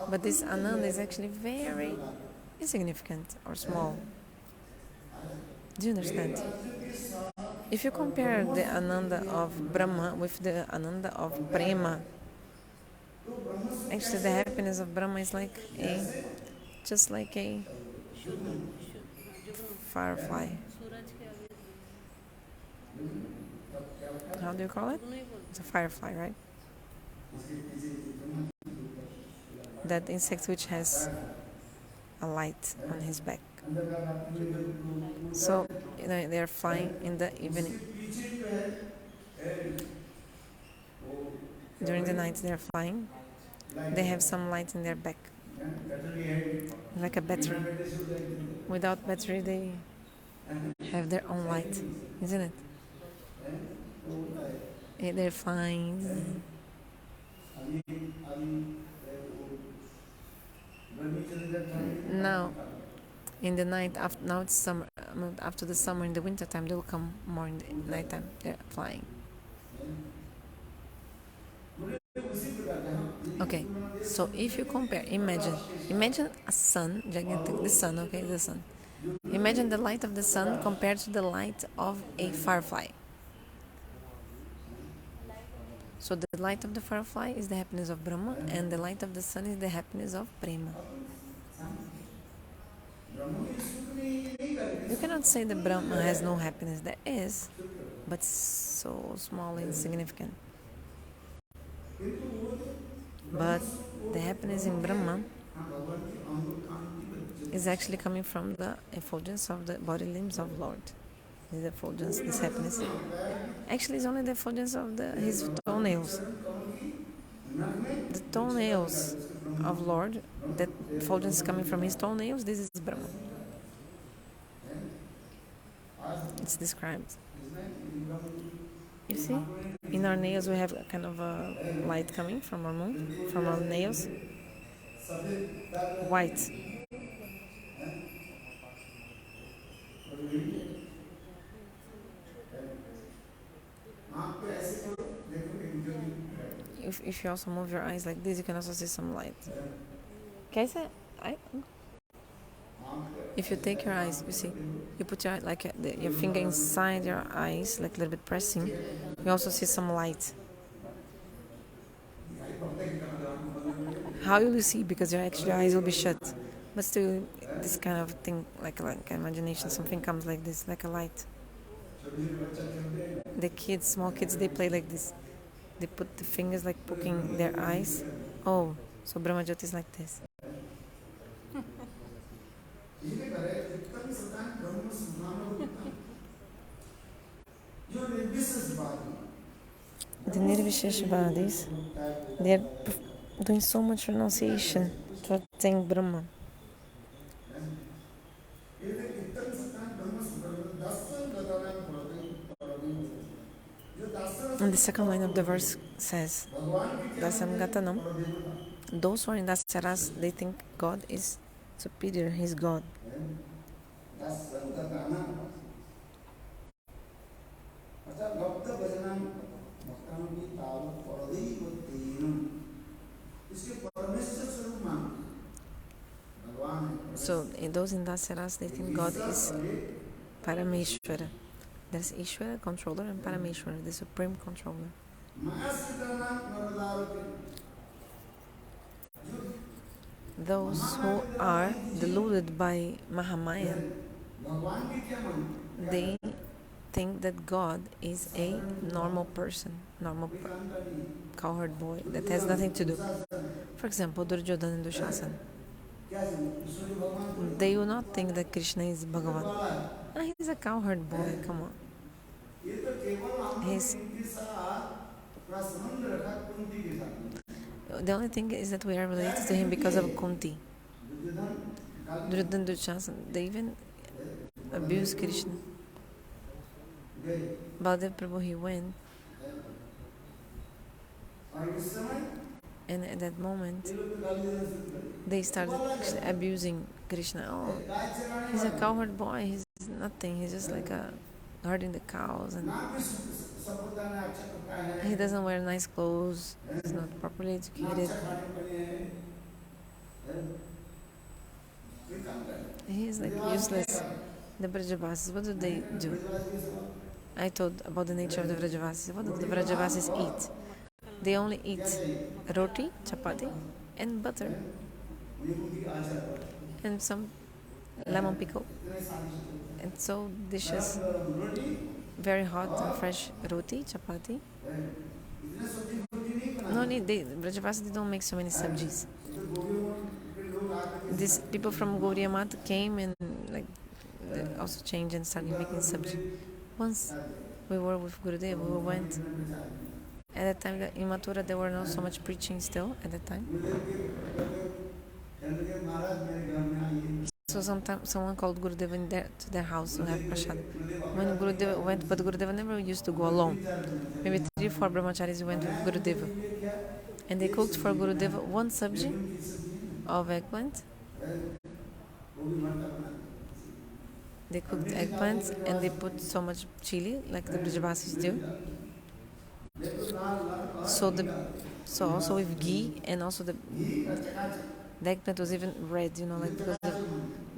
But this ananda is actually very insignificant or small. Do you understand? If you compare the ananda of Brahma with the ananda of prema, actually the happiness of Brahma is just like a firefly. How do you call it? It's a firefly, right? That insect which has a light on his back. So, they're flying in the evening. During the night they're flying. They have some light in their back, like a battery. Without battery, they have their own light, isn't it? They're flying. Now, in the night, now it's summer. After the summer, in the winter time, they will come more in the night time. They're flying. Okay, so if you compare, imagine a sun, gigantic, the sun, okay, the sun. Imagine the light of the sun compared to the light of a firefly. So the light of the firefly is the happiness of Brahma, and the light of the sun is the happiness of Prema. You cannot say that Brahma has no happiness. There is, but so small and insignificant. But the happiness in Brahma is actually coming from the effulgence of the body limbs of Lord. This effulgence, this happiness. Actually, it's only the effulgence of his toenails. The toenails of Lord, that effulgence is coming from his toenails, this is Brahma. It's described. You see, in our nails we have a kind of a light coming from our moon, from our nails. White. If you also move your eyes like this, you can also see some light. Okay, if you take your eyes, you see, you put your your finger inside your eyes, like a little bit pressing, you also see some light. How will you see? Because your eyes will be shut. But still, this kind of thing, like imagination, something comes like this, like a light. The kids, small kids, they play like this. They put the fingers like poking their eyes. Oh, so Brahma Jyoti is like this. The Nirvisheshvadis, they are doing so much renunciation to attain Brahma. And the second line of the verse says, Dasam Gatanam, those who are in Dasaras, they think God is superior, He's God. So in those in Dasaras, they think God is Parameshwara. There's Ishvara, controller, and Parameshwara, the supreme controller. Those who are deluded by Mahamaya, they think that God is a normal person, cowherd boy, that has nothing to do. For example, Duryodhana and Dushasana. They will not think that Krishna is Bhagavan. He's a cowherd boy, come on. The only thing is that we are related to him because of Kunti. Duryodhana and Dushasana, they even abuse Krishna. Baladev Prabhu, he went, and at that moment they started abusing Krishna. Oh, he's a cowherd boy, he's nothing, he's just like herding the cows, and he doesn't wear nice clothes, he's not properly educated, he's like useless. The Vrajavasis, what do they do? I told about the nature of the Vrajavasis. What do the Vrajavasis eat? They only eat roti, chapati, and butter, and some lemon pickle, And so dishes, very hot and fresh roti, chapati. No need, Vrajavasis, they don't make so many sabjis. These people from Gaudiya Matha came and like they also changed and started making sabji. Once we were with Gurudev, we went. At that time, in Mathura, there were not so much preaching still at that time. So sometimes someone called Gurudev in to their house to have prasad. When Gurudev went, but Gurudev never used to go alone. Maybe 3 or 4 brahmacharis went with Gurudev. And they cooked for Gurudev one sabji of eggplant. They cooked eggplants and they put so much chili, like the Vrajavasis do. So also with ghee, and also the eggplant was even red, like because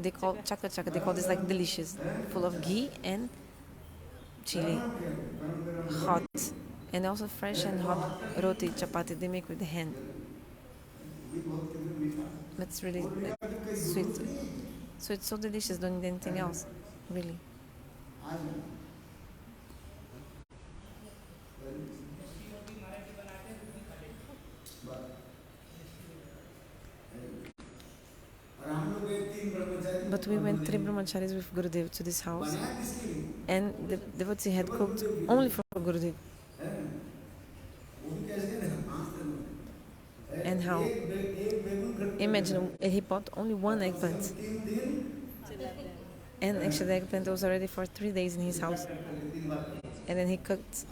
they call chaka chaka, they call this like delicious, full of ghee and chili, hot, and also fresh and hot roti chapati they make with the hand. That's really like, sweet. So it's so delicious, don't need anything else, really. But we went 3 brahmacharis with Gurudev to this house, and the devotee had cooked only for Gurudev. And how? Imagine, he bought only one eggplant. And actually the eggplant was already for 3 days in his house. And then he cooked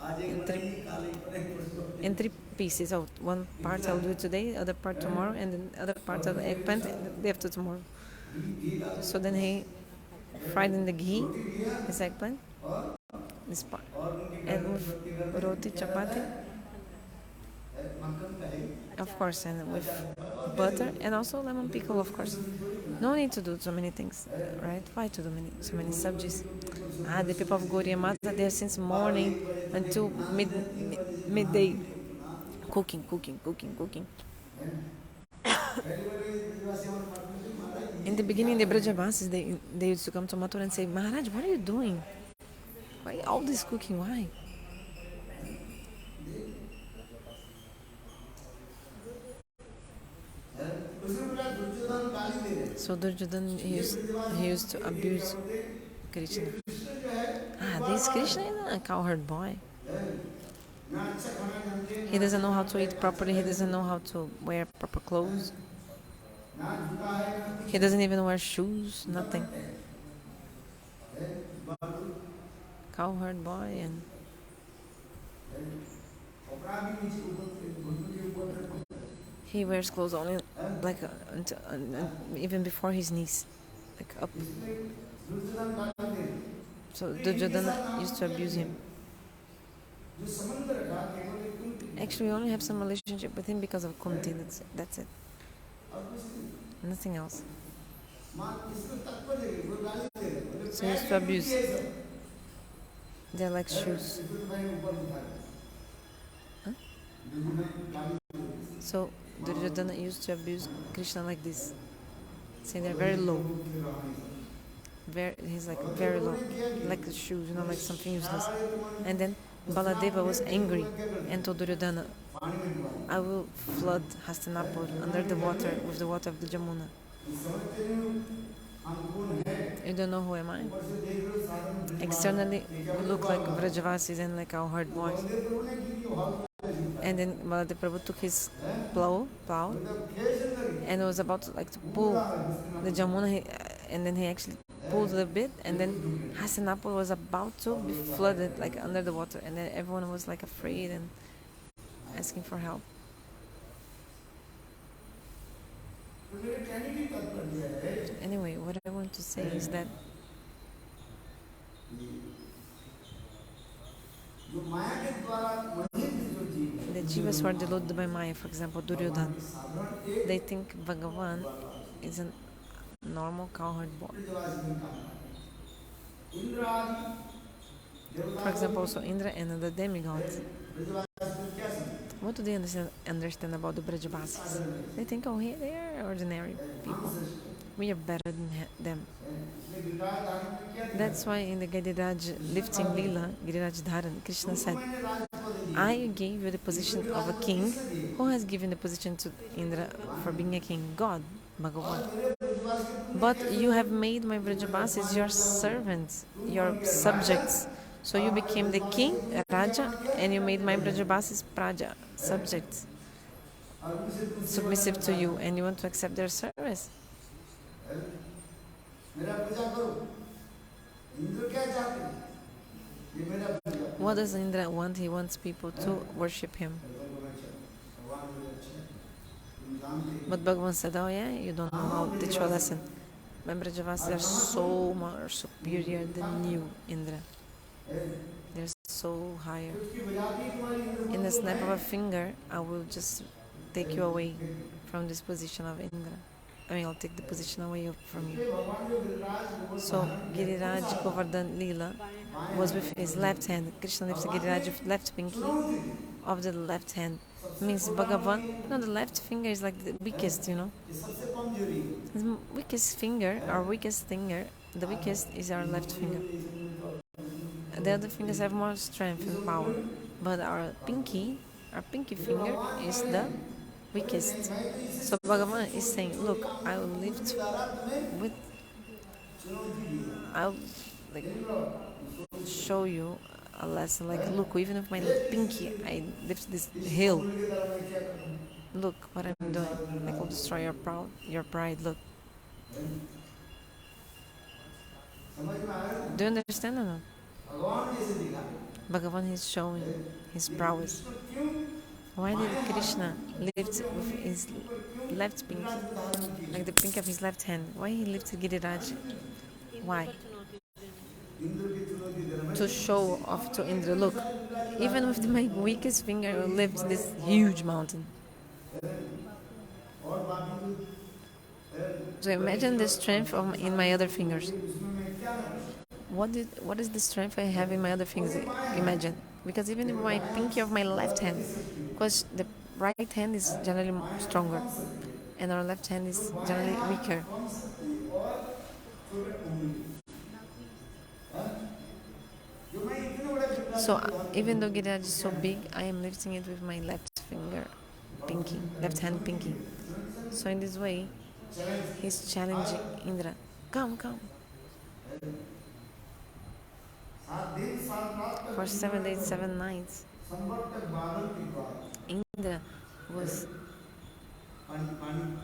in 3 pieces. Oh, one part I'll do today, other part tomorrow, and then other part of the eggplant the day after tomorrow. So then he fried in the ghee his eggplant, this part, and with roti, chapati, of course, and with butter, and also lemon pickle, of course. No need to do so many things, right? Why to do so many subjects? The people of Gaudiya Matha, they are since morning until midday, cooking. In the beginning, the Vrajavasis, they used to come to Mathura and say, Maharaj, what are you doing? Why all this cooking? Why? So Duryodhana, he used to abuse Krishna. This Krishna is a cowherd boy. He doesn't know how to eat properly. He doesn't know how to wear proper clothes. He doesn't even wear shoes, nothing. Cowherd boy, and he wears clothes only like even before his knees, like up. So Duryodhana used to abuse him. Actually, we only have some relationship with him because of Kunti. That's it. Nothing else. So he used to abuse. They're like shoes. Huh? So Duryodhana used to abuse Krishna like this. Saying they're very low. He's like very low. Like the shoes, like something useless. And then Baladeva was angry and told Duryodhana, I will flood Hastinapur under the water with the water of the Jamuna. You don't know who am I? Externally, we look like Vrajavasis and like our hard boys. And then Baladev Prabhu took his plow and was about to pull the Jamuna, and then he actually pulled a bit, and then Hastinapur was about to be flooded under the water, and then everyone was afraid and asking for help. Anyway, what I want to say is that the jivas who are deluded by Maya, for example, Duryodhana, they think Bhagavan is a normal cowherd boy. For example, also Indra and the demigods. What do they understand about the Vrajavasis? They think, they are ordinary people. We are better than them. That's why in the Giriraj lifting lila, Giriraj Dharan, Krishna said, I gave you the position of a king. Who has given the position to Indra for being a king? God, Bhagavan. But you have made my Vrajavasis your servants, your subjects. So you became the king, Raja, and you made my Vrajavasis Praja, subjects, submissive to you, and you want to accept their service. What does Indra want? He wants people to worship him. But Bhagavan said, oh yeah, you don't know how to teach you a lesson. My Vrajavasis are so much superior than you, Indra. They're so higher. In the snap of a finger, I will just take you away from this position of Indra. I mean, I'll take the position away from you. So, Giriraj Govardhan Lila was with his left hand. Krishna lifted Giriraj with left pinky of the left hand. Means Bhagavan, the left finger is like the weakest, The weakest finger, our weakest finger, the weakest is our left finger. The other fingers have more strength and power. But our pinky finger is the weakest. So Bhagavan is saying, look, I will lift with, I'll show you a lesson. Look, even with my pinky, I lift this hill. Look what I'm doing. I'll destroy your pride. Look. Do you understand or not? Bhagavan is showing his prowess. Why did Krishna lift with his left pinky, like the pinky of his left hand? Why he lifted Giriraj? Why? To show off to Indra, look, even with my weakest finger, I will lift this huge mountain. So imagine the strength in my other fingers. What is the strength I have in my other fingers? Imagine. Because even in my pinky of my left hand, because the right hand is generally stronger and our left hand is generally weaker. So even though Giriraj is so big, I am lifting it with my left finger, pinky, left hand pinky. So in this way, he's challenging Indra. Come. For 7 days, 7 nights, Indra was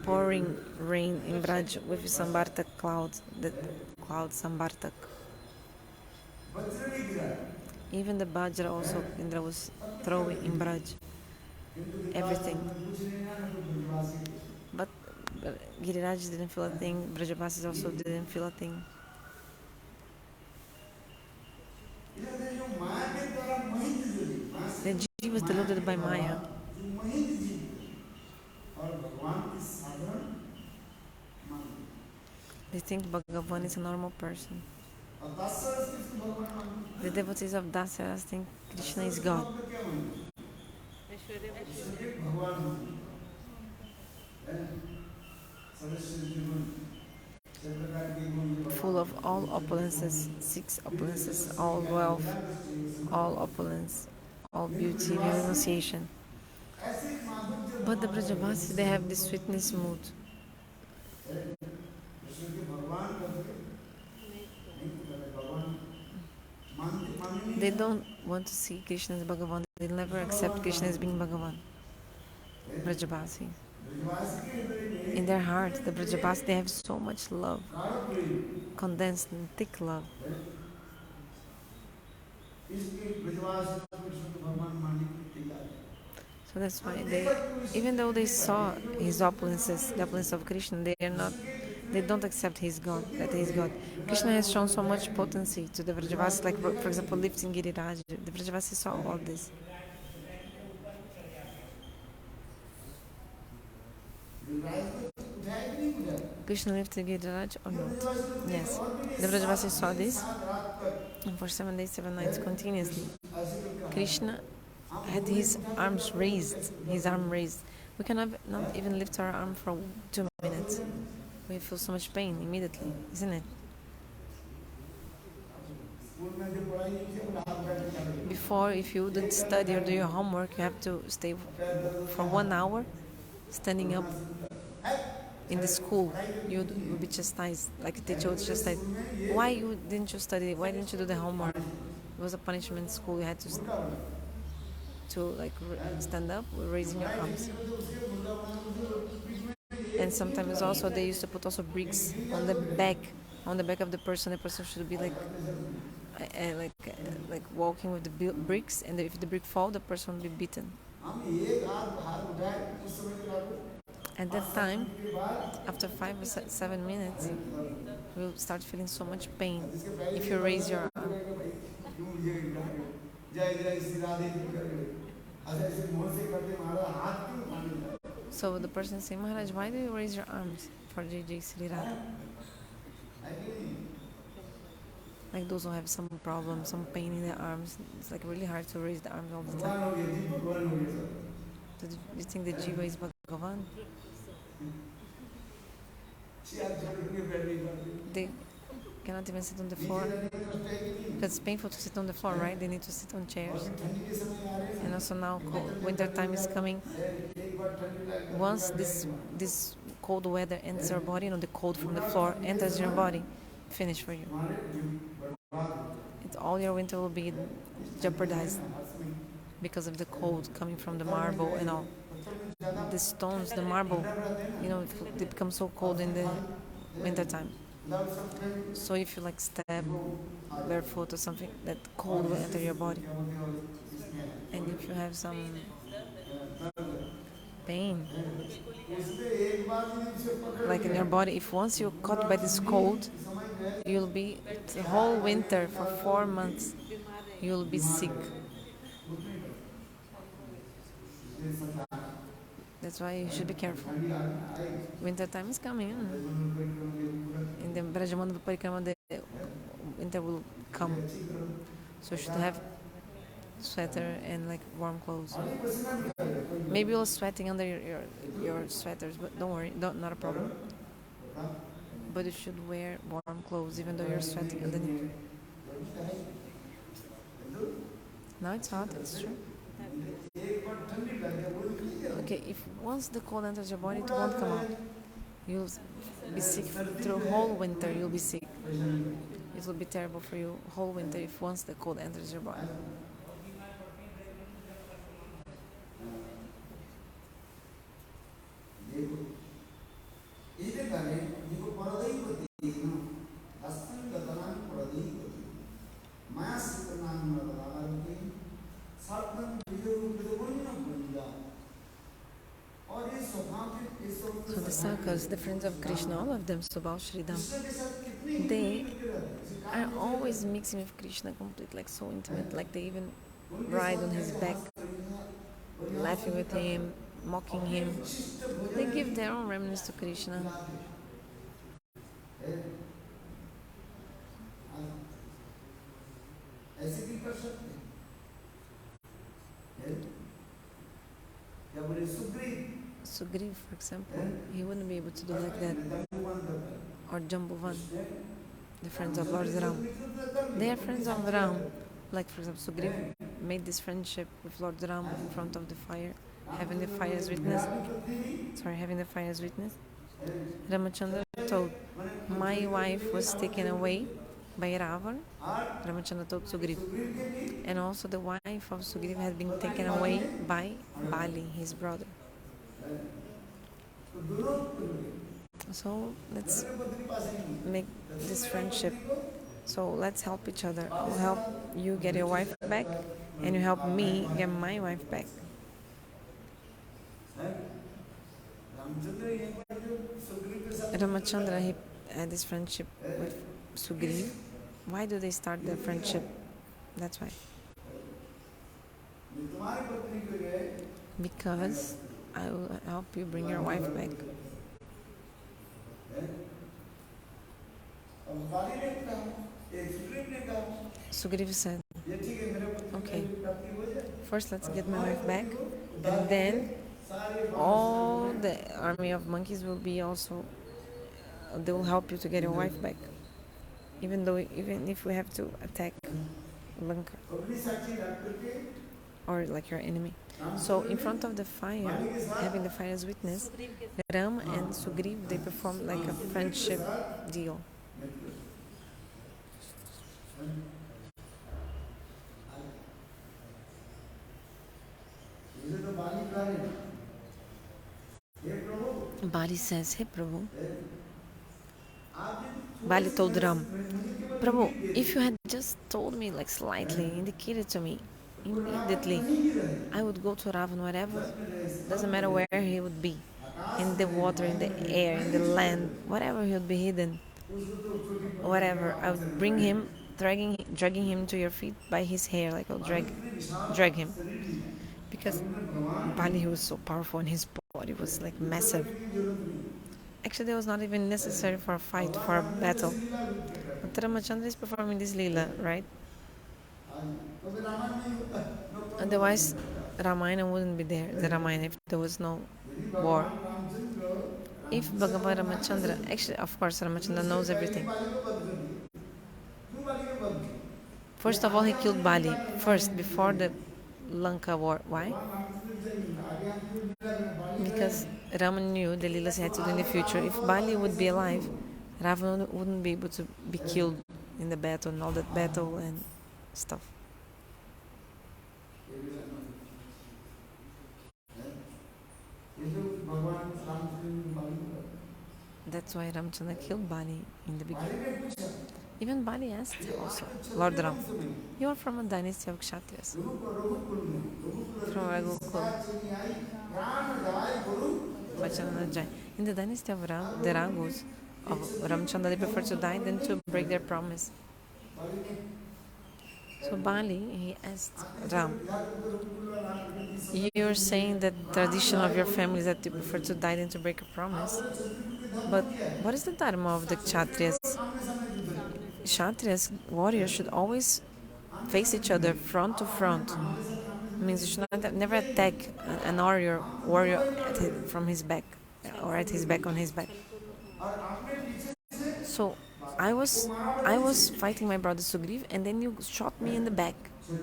pouring rain in Vraj with Sambartak clouds, the cloud Sambartak. Even the Bajra also Indra was throwing in Vraj. Everything. But Giriraj didn't feel a thing, Vrajavasis also didn't feel a thing. The Jiva was deluded by Maya. They think Bhagavan is a normal person. The devotees of Dasaras think Krishna is God. Full of all opulences, 6 opulences, all wealth, all opulence, all beauty, renunciation. But the Vrajavasis, they have this sweetness mood. They don't want to see Krishna as Bhagavan. They'll never accept Krishna as being Bhagavan. Vrajavasis. In their heart, the Vrajavasis, they have so much love, condensed and thick love. So that's why even though they saw his opulences, the opulence of Krishna, they don't accept his God, that he is God. Krishna has shown so much potency to the Vrajavasis, like for example lifting Giriraj. The Vrajavasis saw all this. Krishna lifted Giriraj or not? Yes. The Vrajavasis saw this, and for 7 days, 7 nights continuously, Krishna had his arm raised. We cannot not even lift our arm for 2 minutes. we feel so much pain immediately, isn't it? Before, if you wouldn't study or do your homework, you have to stay for 1 hour standing up in the school. You would be chastised, like a teacher would chastise. Why didn't you study? Why didn't you do the homework? It was a punishment in school. You had to like stand up, raising your arms. And sometimes also they used to put also bricks on the back of the person. The person should be like walking with the bricks, and if the brick fall, the person will be beaten. At that time, after 5 or 7 minutes, you will start feeling so much pain if you raise your arm. So the person say, Maharaj, why do you raise your arms for Jai Jai Sri Radha? Like those who have some problem, some pain in their arms, it's like really hard to raise the arms all the time. Do you think that Jiva is Bhagavan? They cannot even sit on the floor because it's painful to sit on the floor, right? They need to sit on chairs. And also now winter time is coming. Once this cold weather enters your body, the cold from the floor enters your body, finish for you. All your winter will be jeopardized because of the cold coming from the marble and all. The stones, the marble, they become so cold in the winter time. So if you step barefoot or something, that cold will enter your body. And if you have some pain, like in your body, if once you're caught by this cold, you'll be the whole winter for 4 months, you'll be sick. That's why you should be careful. Winter time is coming. In the Vrajavasis parikrama, the winter will come. So you should have sweater and warm clothes. Maybe you're sweating under your sweaters, but don't worry, not a problem. But you should wear warm clothes even though you're sweating underneath. Now it's hot, it's true. Okay, if once the cold enters your body, it won't come out. You'll be sick through whole winter. You'll be sick. It will be terrible for you whole winter if once the cold enters your body. So the Sakas, the friends of Krishna, all of them, Subal Shridam, they are always mixing with Krishna completely, so intimate, they even ride on his back, laughing with him, mocking him. They give their own remnants to Krishna. Sugriv, for example, he wouldn't be able to do like that. Or Jambuvan, the friends of Lord Ram. They are friends of Ram. Like, for example, Sugriv made this friendship with Lord Ram in front of the fire, having the fire as witness. Ramachandra told, my wife was taken away by Ravan. Ramachandra told Sugriv. And also the wife of Sugriv had been taken away by Bali, his brother. So let's make this friendship. So let's help each other. I'll help you get your wife back, and you help me get my wife back. Ramachandra, he had this friendship with Sugriv. Why do they start their friendship? That's why. Because I will help you bring your wife back. Sugriv said, okay, first let's get my wife back, and then all the army of monkeys will be also they will help you to get your wife back. Even if we have to attack Lanka or like your enemy. So in front of the fire, having the fire as witness, Ram and Sugriv, they performed like a friendship deal. Bali says, "Hey Prabhu," Bali told Ram, "Prabhu, if you had just told me, like slightly indicated to me, immediately I would go to Ravan wherever, doesn't matter where he would be, in the water, in the air, in the land, whatever he would be hidden, whatever, I would bring him, dragging him to your feet by his hair, like I'll drag him." Because Bali, he was so powerful and his body was like massive. Actually, that was not even necessary for a fight, for a battle. But Ramachandra is performing this lila, right? Otherwise, Ramayana wouldn't be there, the Ramayana, if there was no war. If Bhagavan Ramachandra, actually, of course, Ramachandra knows everything. First of all, he killed Bali, first, before the Lanka war. Why? Because Rama knew the Leelas he had to do in the future. If Bali would be alive, Ravana wouldn't be able to be killed in the battle and all that battle and stuff. That's why Ramchandra killed Bali in the beginning. Even Bali asked also, Lord Ram, you are from a dynasty of Kshatriyas. From Raghukul. In the dynasty of the Raghus, of Ramchandra, they prefer to die than to break their promise. So Bali, he asked Ram, you're saying that tradition of your family is that you prefer to die than to break a promise. But what is the dharma of the Kshatriyas? Kshatriyas, warriors, should always face each other front to front. It means you should never attack an warrior from his back or at his back on his back. So I was fighting my brother Sugriv, and then you shot me in the back.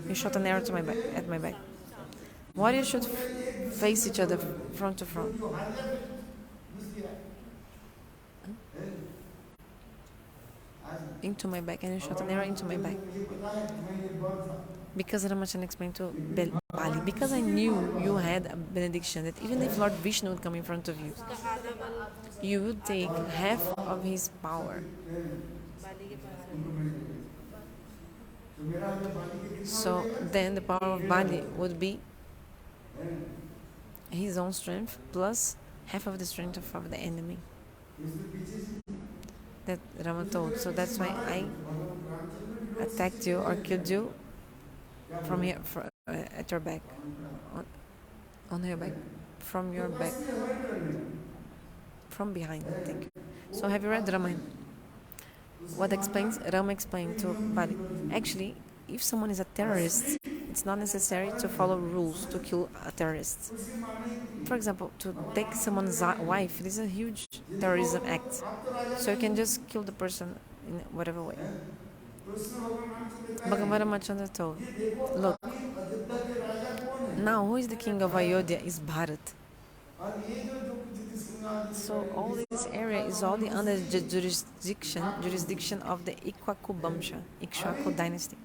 You shot an arrow to my back, at my back. Warriors should face each other front to front. Into my back, and you shot an arrow into my back. Because Ramachandra explained to Bali, because I knew you had a benediction that even if Lord Vishnu would come in front of you, you would take half of his power. So then the power of Bali would be his own strength plus half of the strength of the enemy. That Rama told. So that's why I attacked you or killed you from here, at your back, on your back, from your back, from behind. Thank you. So have you read Ramayana? What explains? Rama explained to Bali. Actually, if someone is a terrorist, it's not necessary to follow rules to kill a terrorist. For example, to take someone's wife, it is a huge terrorism act. So you can just kill the person in whatever way. Bhagavan Ramachandra told, look, now who is the king of Ayodhya is Bharat. So all this area is all under the jurisdiction of the Ikshvaku dynasty.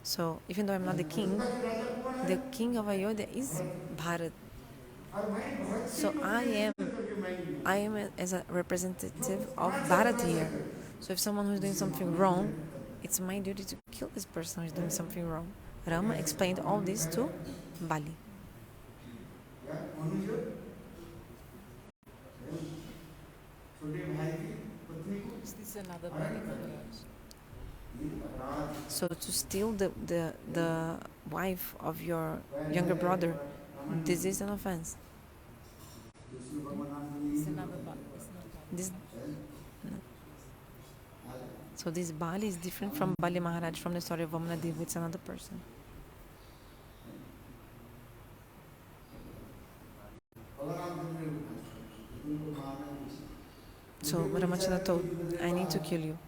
So even though I'm not the king of Ayodhya is Bharat. So I am as a representative of Bharat here. So if someone who is doing something wrong, it's my duty to kill this person who is doing something wrong. Rama explained all this to Bali. Is this another Bali Maharaj? So to steal the wife of your younger brother, this is an offense. It's another Bali. This, no. So this Bali is different from Bali Maharaj from the story of Maya-devi. It's another person. So Ramachndra told, I need to kill you.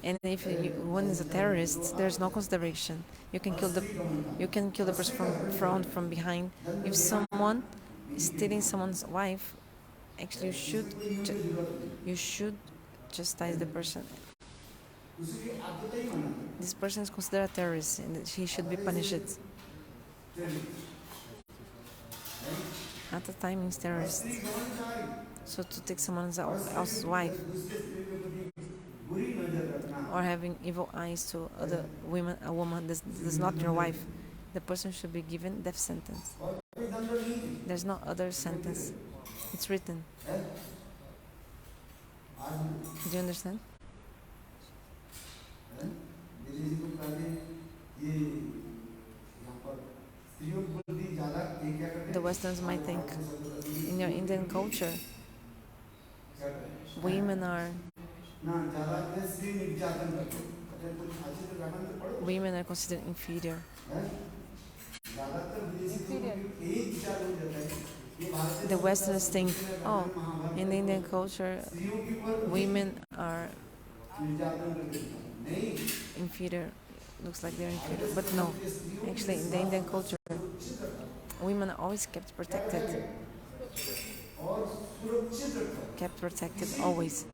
And if one is a terrorist, there's no consideration. You can kill the person from front, from behind. If someone is stealing someone's wife, actually you should chastise the person. This person is considered a terrorist and he should be punished. At the time he's terrorist. So to take someone else's wife or having evil eyes to other women, a woman that's not your wife, the person should be given death sentence. There's no other sentence. It's written. Do you understand? The Westerns might think in your Indian culture, women are considered inferior. The Westerners think, oh, in the Indian culture, women are inferior. Looks like they're inferior, but no. Actually, in the Indian culture, women are always kept protected. Kept protected always.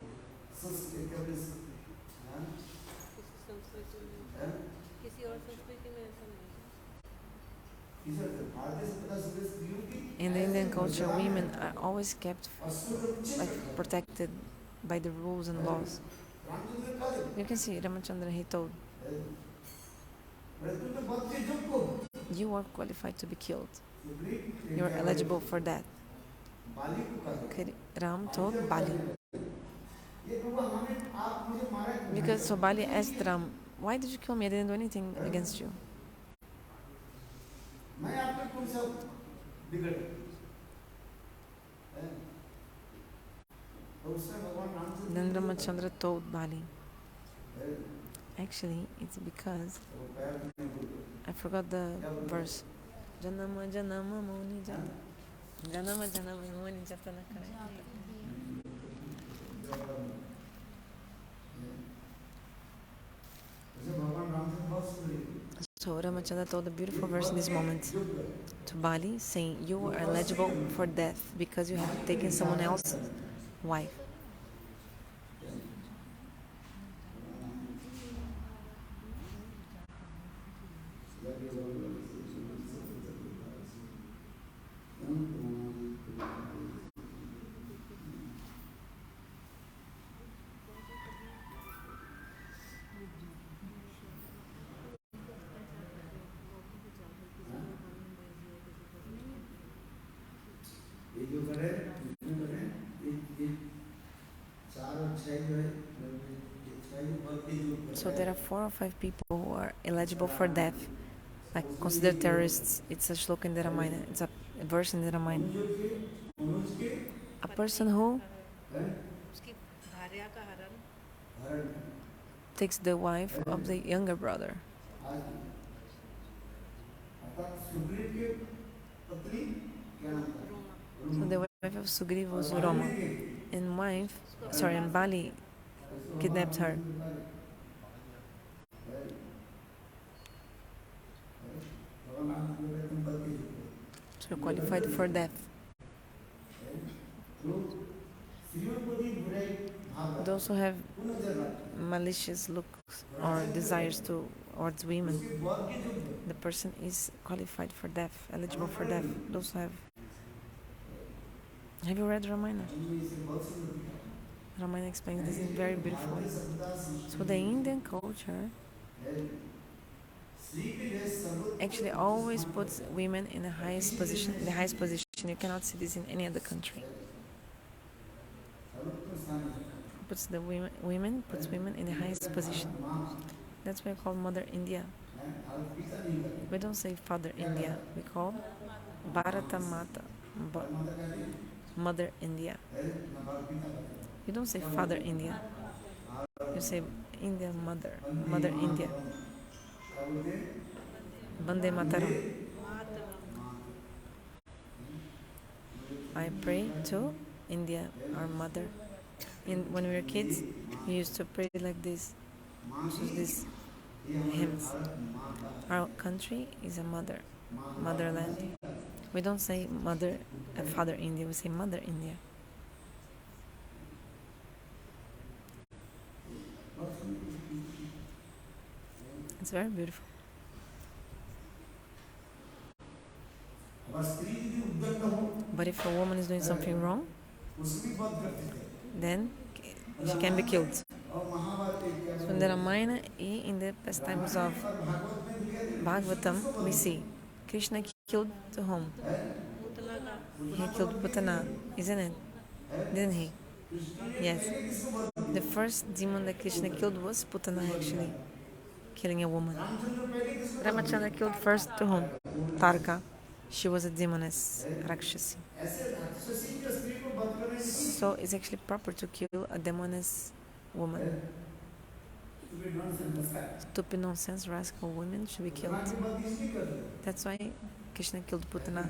In the Indian culture, women are always kept protected by the rules and laws. You can see Ramachandra, he told, you are qualified to be killed. You are eligible for that. Ram told Bali. Because so Bali asked Ram, why did you kill me? I didn't do anything against you. Then Ramachandra told Bali, actually it's because I forgot the verse. Janama janama moni janama janama moni jatana kare. So Ramachandra told a beautiful verse in this moment to Bali, saying, you are eligible for death because you have taken someone else's wife. So there are 4 or 5 people who are eligible for death, like considered terrorists. It's a shloka in the Ramayana. It's a verse in the Ramayana. A person who takes the wife of the younger brother. So the wife of Sugriva was Rama, and Bali kidnapped her. So qualified for death. Those who have malicious looks or desires towards women, the person is qualified for death, eligible for death. Those who have you read Ramayana? Ramayana explains this in very beautiful way. So the Indian culture actually always puts women in the highest position. You cannot see this in any other country. Puts women in the highest position. That's why we call Mother India. We don't say Father India. We call Bharata Mata, Mother India. You don't say Father India. You say India Mother India. Bande Mataram. I pray to India, our mother. When we were kids, we used to pray like this, so these hymns. Our country is a motherland. We don't say mother, father India, we say mother India. It's very beautiful. But if a woman is doing something wrong, then she can be killed. So in the Ramayana, in the pastimes of Bhagavatam, we see Krishna killed whom? He killed Putana, isn't it? Didn't he? Yes. The first demon that Krishna killed was Putana, actually, killing a woman. Ramachndra killed first to whom? Taraka. She was a demoness, Rakshasi. So it's actually proper to kill a demoness woman. Stupid nonsense, rascal women should be killed. That's why Krishna killed Putana.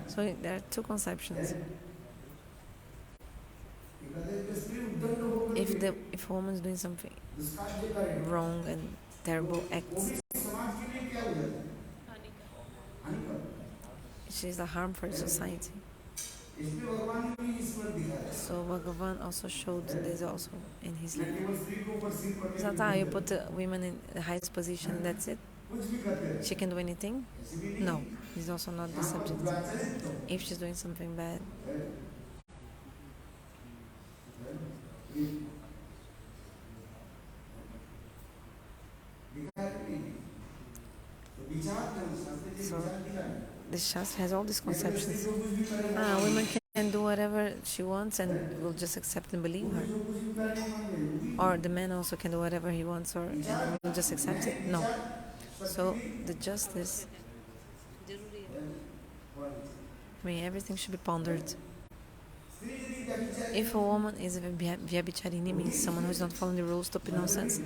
So there are two conceptions. If a woman is doing something wrong and terrible acts, she is a harm for society. So Bhagavan also showed this also in his life. It's not you put women in the highest position and that's it. She can do anything? No, this is also not the subject. If she's doing something bad, so the Shastra has all these conceptions. Women can do whatever she wants and will just accept and believe her. Or the man also can do whatever he wants and will just accept it. No. So the justice, everything should be pondered. If a woman is a Vyabicharini, means someone who is not following the rules, stupid nonsense,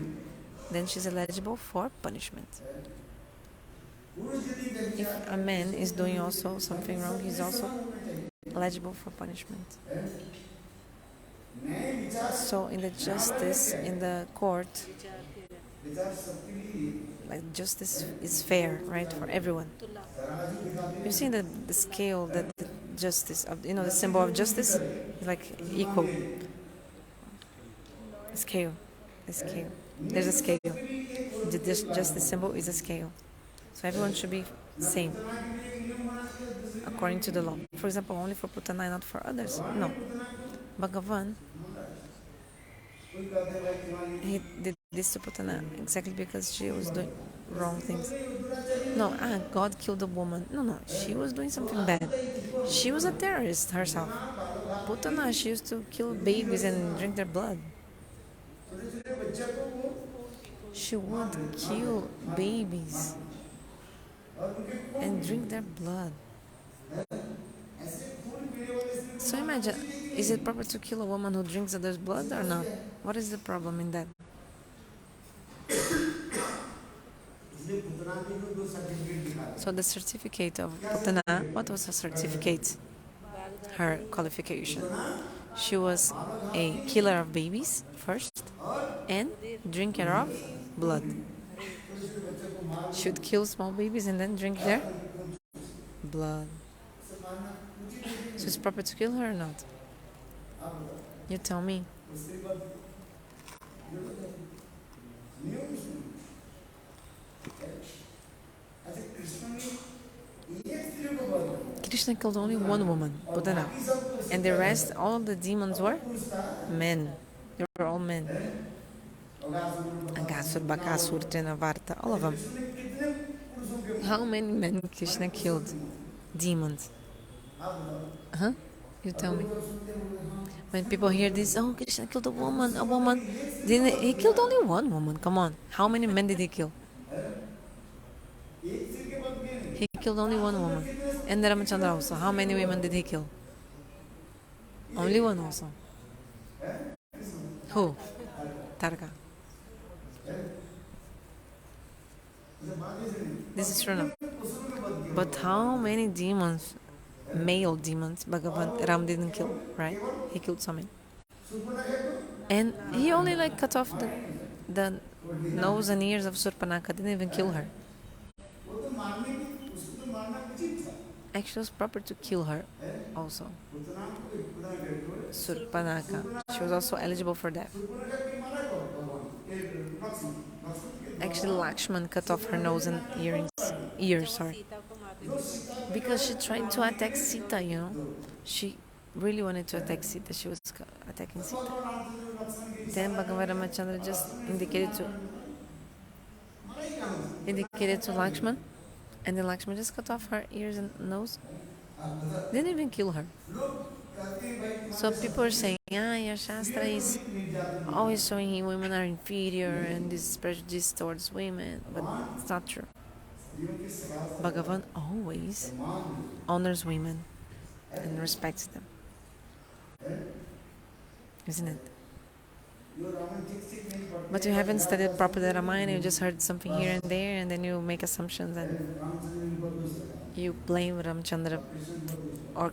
then she's eligible for punishment. If a man is doing also something wrong, he's also eligible for punishment. So in the justice, in the court, like justice is fair, right, for everyone. You've seen the scale that the justice of, the symbol of justice is like equal. Scale. There's a scale. The justice symbol is a scale. So everyone should be same according to the law. For example, only for Putana, not for others. No. Bhagavan, he did this to Putana exactly because she was doing wrong things. No, God killed a woman. No, she was doing something bad. She was a terrorist herself. Putana, she used to kill babies and drink their blood. She would kill babies and drink their blood. So imagine, is it proper to kill a woman who drinks others' blood or not? What is the problem in that? So the certificate of Putana, what was her certificate? Her qualification. She was a killer of babies first and drinker of blood. She would kill small babies and then drink their blood. So it's proper to kill her or not? You tell me. Krishna killed only one woman, Putana. And the rest, all the demons were men. They were all men. Agasur, Bakasur, Trinavarta, all of them. How many men Krishna killed? Demons. You tell me. When people hear this, Krishna killed a woman. He killed only one woman. Come on. How many men did he kill? He killed only one woman. And Ramachandra also. How many women did he kill? Only one also. Who? Taraka. This is true now. But how many demons male demons. Bhagavan Ram didn't kill, right? He killed some. And he only like cut off the nose and ears of Surpanaka, didn't even kill her. Actually, it was proper to kill her also. Surpanaka. She was also eligible for death. Actually, Lakshman cut off her nose and ears, sorry. Because she tried to attack Sita, you know. She really wanted to attack Sita. She was attacking Sita. Then Bhagavan Ramachandra just indicated to Lakshman, and then Lakshman just cut off her ears and nose. Didn't even kill her. So people are saying, your Shastra is always showing women are inferior and this is prejudice towards women, but it's not true. Bhagavan always honors women and respects them. Isn't it? But you haven't studied properly the Ramayana, you just heard something here and there, and then you make assumptions and you blame Ramachandra or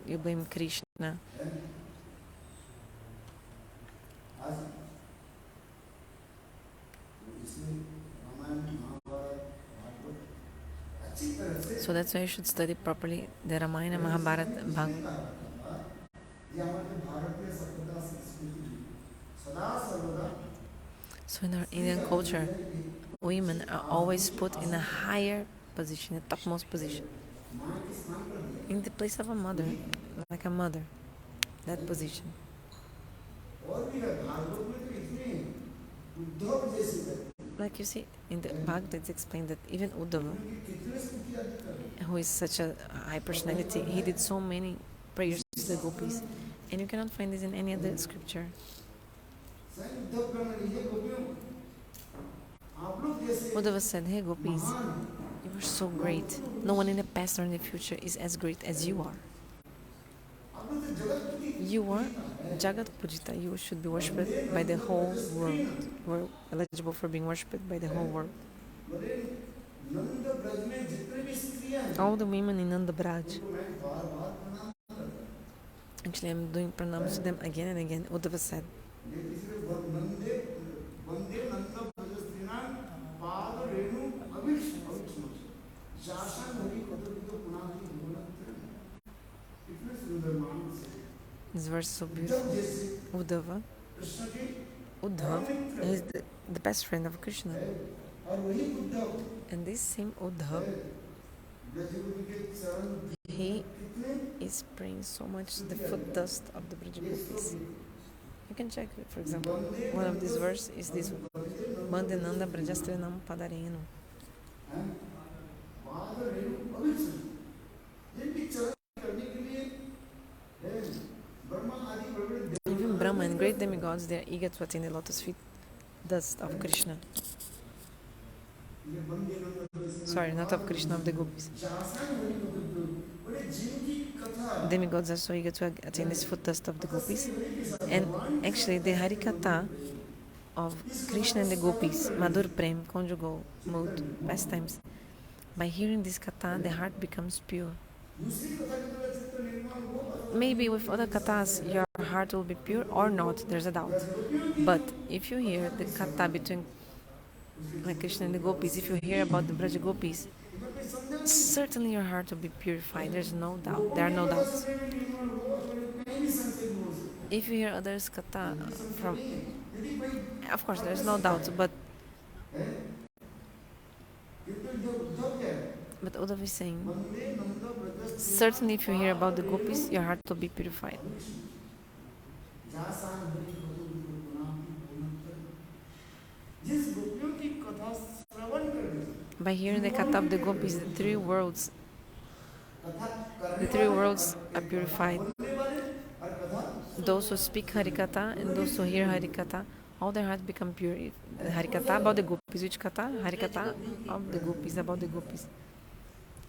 you blame Krishna. So that's why you should study properly the Ramayana, Mahabharata, Bhagavad. So in our Indian culture, women are always put in a higher position, a topmost position, in the place of a mother, like a mother, that position. Like you see, in the Bhagavad, it's explained that even Uddhava, who is such a high personality, he did so many prayers to the gopis, and you cannot find this in any other scripture. Uddhava said, hey gopis, you are so great. No one in the past or in the future is as great as you are. You are Jagat Pujita. You should be worshipped by the whole world. You are eligible for being worshipped by the whole world. All the women in Nanda Braj. Actually, I'm doing pranams to them again and again. Uddhava said. This verse is so beautiful. Uddhava is the best friend of Krishna. And this same Uddhava, he is praying so much the foot dust of the Vrajavasis. You can check it. For example, one of these verses is this one. Mandananda Brajastranam Padarenu. Even Brahma and great demigods, they are eager to attain the lotus feet dust of Krishna. Sorry, not of Krishna, of the gopis. Demigods are so eager to attain this foot dust of the gopis. And actually, the Harikatha of Krishna and the gopis, Madhur Prem, conjugal mood, pastimes, by hearing this katha, the heart becomes pure. Maybe with other kathas, your heart will be pure or not, there's a doubt. But if you hear the katha between like Krishna and the gopis, if you hear about the Braja gopis, certainly your heart will be purified. There's no doubt. There are no doubts. If you hear others katha from, of course, there's no doubt. But Uddhava is saying, certainly if you hear about the gopis, your heart will be purified. By hearing the katha of the gopis, the three worlds are purified. Those who speak Harikatha and those who hear Harikatha, all their hearts become pure. Harikatha about the gopis, which katha? Harikatha of the gopis, about the gopis.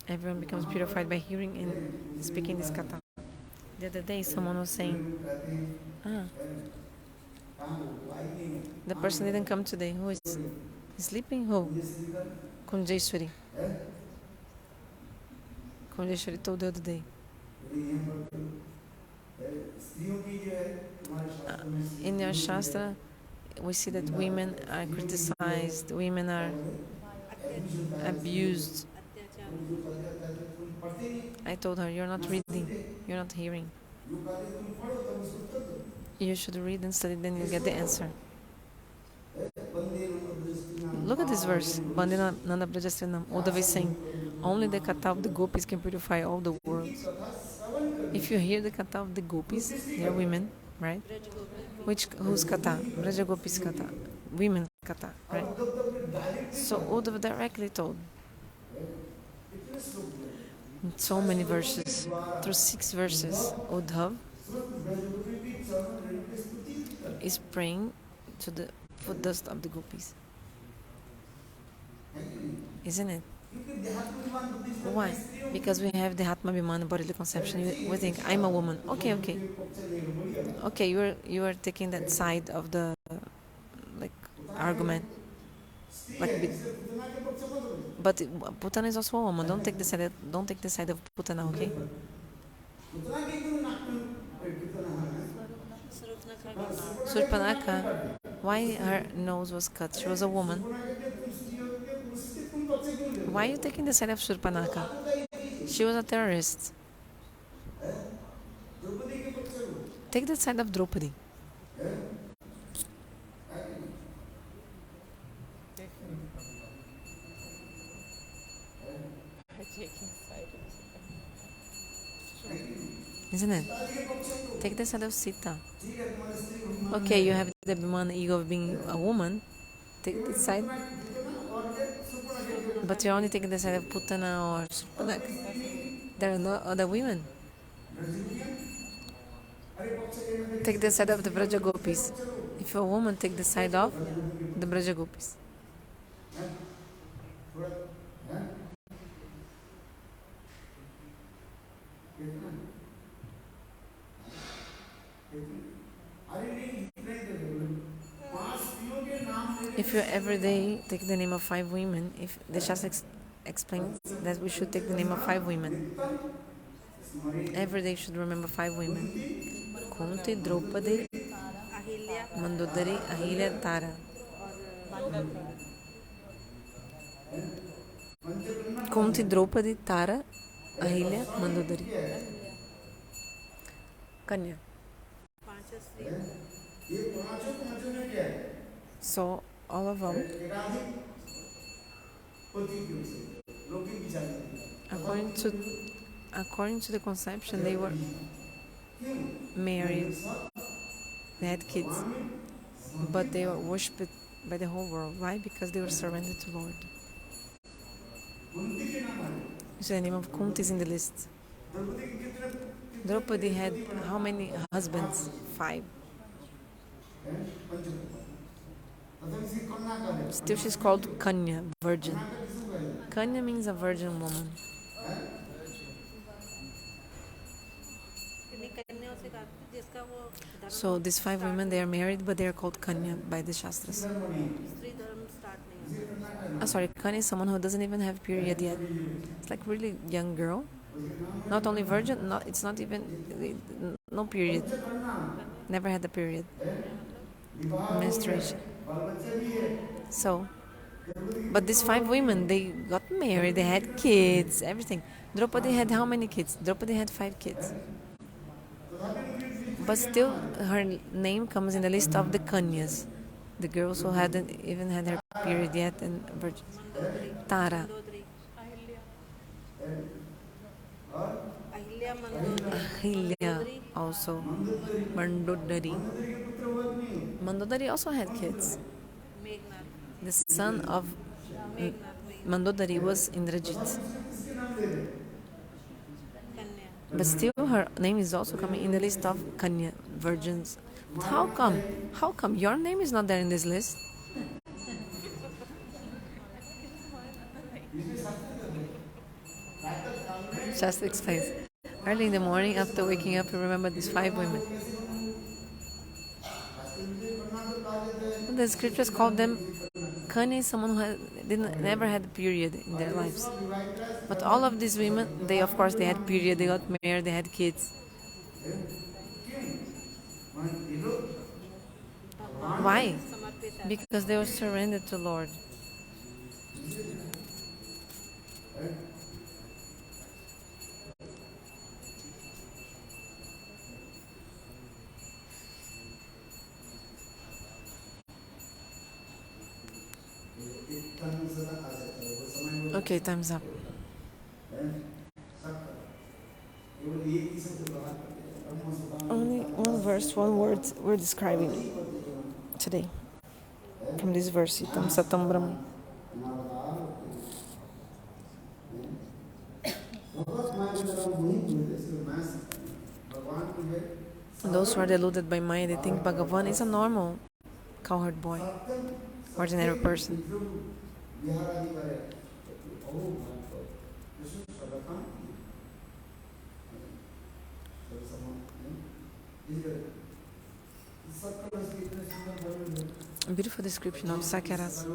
Everyone becomes purified by hearing and speaking this katha. The other day, someone was saying, the person didn't come today. Who is sleeping? Who? Kunjeshwari. Kunjeshwari told the other day. In your Shastra, we see that women are criticized, women are abused. I told her, you're not reading, you're not hearing. You should read and study, then you'll get the answer. Look at this verse. Bandina Nanda Brajastranam. Uddhava is saying, only the katha of the gopis can purify all the worlds. If you hear the katha of the gopis, they are women, right? Whose katha? Vrajavasis katha. Women katha, right? So Uddhava directly told. So many verses. Through 6 verses, Uddhava is praying to the foot dust of the gopis. Isn't it? Why? Because we have the Atma-abhimana bodily conception. We think, I'm a woman. Okay. Okay, you are taking that side of the argument. But Putana is also a woman. Don't take the side of Putana, okay? Surpanaka, why her nose was cut? She was a woman. Why are you taking the side of Surpanaka? She was a terrorist. Take the side of Draupadi. Isn't it? Take the side of Sita. Okay, you have the Bhimana ego of being a woman. Take this side. But you're only taking the side of Putana or Surpanaka. There are no other women. Take the side of the Vrajagopis. If you're a woman, take the side of the Vrajagopis. If you every day take the name of 5 women, if the Shastra explains that we should take the name of 5 women, every day should remember 5 women: Kunti, Draupadi, Mandodara, Ahilya, Tara. Kunti, Draupadi, Tara, Ahilya, Mandodari. Kanya. So all of them, according to the conception, they were married, they had kids, but they were worshipped by the whole world. Why? Because they were surrendered to Lord. So the name of Kunti is in the list. Draupadi had how many husbands? 5. Still she's called Kanya, virgin. Kanya means a virgin woman. So these 5 women, they are married, but they are called Kanya by the Shastras. Sorry, Kanya is someone who doesn't even have period yet. It's like really young girl. Not only virgin, it's not even, no period. Never had a period. Menstruation. So, but these 5 women, they got married, they had kids, everything. Draupadi had how many kids? Draupadi had 5 kids. But still, her name comes in the list of the Kanyas, the girls who hadn't even had her period yet and virgins. Tara. Ahilya also. Mandodari. Mandodari also had kids. The son of Mandodari was Indrajit. But still her name is also coming in the list of Kanya, virgins. But how come? How come your name is not there in this list? Just explains. Early in the morning, after waking up, you remember these 5 women. The scriptures call them Kanya is someone who never had a period in their lives. But all of these women, they of course they had period, they got married, they had kids. Why? Because they were surrendered to Lord. Okay, time's up. Only one verse, one word we're describing today. From this verse, Itam Satam Brahma. Those who are deluded by Maya, they think Bhagavan is a normal cowherd boy, ordinary person. A beautiful description of Sakaras,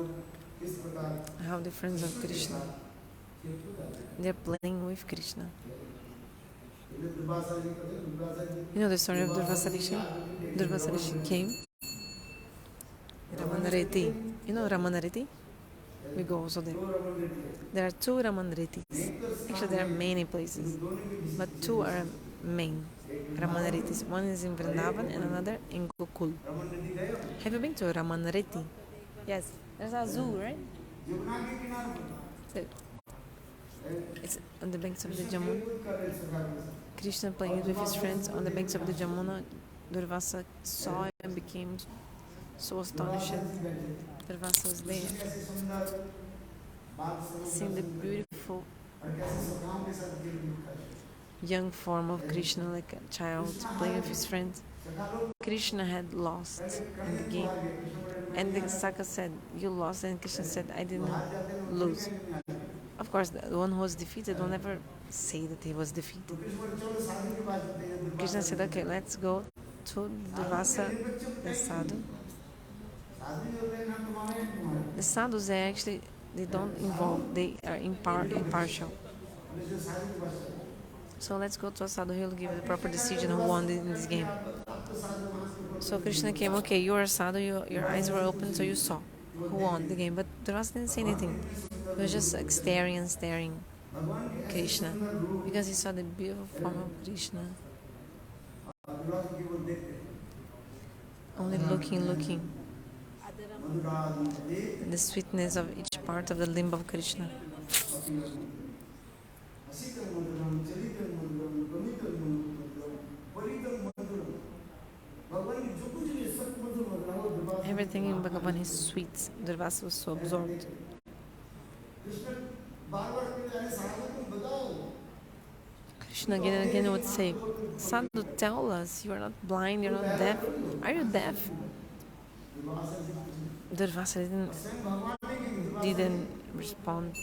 how the friends of Krishna, they're playing with Krishna. You know the story of Durvasarishi? Durvasarishi came. Ramanareti. You know Ramanareti? We go also there. There are two Ramanaretis. Actually, there are many places, but two are main Ramanaretis. One is in Vrindavan and another in Gokul. Have you been to Ramanareti? Yes. There's a zoo, right? It's on the banks of the Jamuna. Krishna played with his friends on the banks of the Jamuna. Durvasa saw and became so astonished. Durvasa was there, seeing the beautiful young form of Krishna like a child playing with his friends. Krishna had lost in the game. And the Saka said, "You lost," and Krishna said, "I didn't lose." Of course, the one who was defeated will never say that he was defeated. Krishna said, "Okay, let's go to Durvasa, the sadhu." The sadhus, they don't involve, they are impartial. So let's go to a sadhu, he will give the proper decision who won in this game. So Krishna came, okay, you are a sadhu, your eyes were open, so you saw who won the game. But Durvasa didn't say anything. He was just like staring and staring Krishna, because he saw the beautiful form of Krishna. Only looking. The sweetness of each part of the limb of Krishna. Everything in Bhagavan is sweet. Durvasa was so absorbed. Krishna again and again would say, "Sadhu, tell us, you are not blind, you are not deaf. Are you deaf?" Durvasa didn't respond.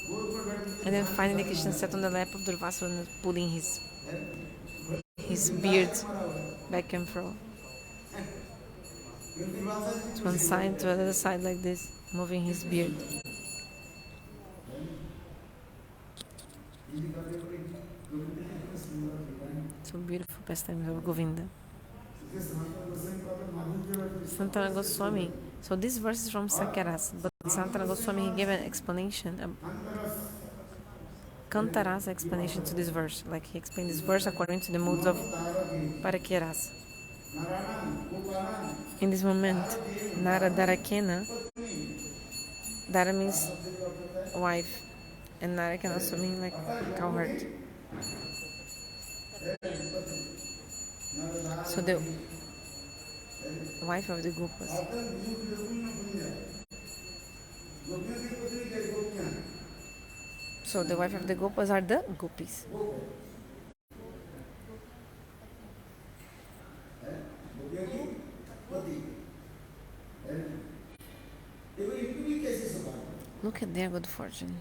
And then finally Krishna sat on the lap of Durvasa and was pulling his beard back and forth. To one side, to the other side like this, moving his beard. So beautiful pastimes of Govinda. Santana Goswami. So this verse is from Sakaras, but Santana Goswami, he gave an explanation, Kantarasa explanation to this verse. Like he explained this verse according to the modes of Parakya. In this moment, Nara Darakena, Dara means wife, and Nara can also mean like cowherd. So the wife of the Gopas. So the wife of the Gopas are the Gopis. Look at their good fortune.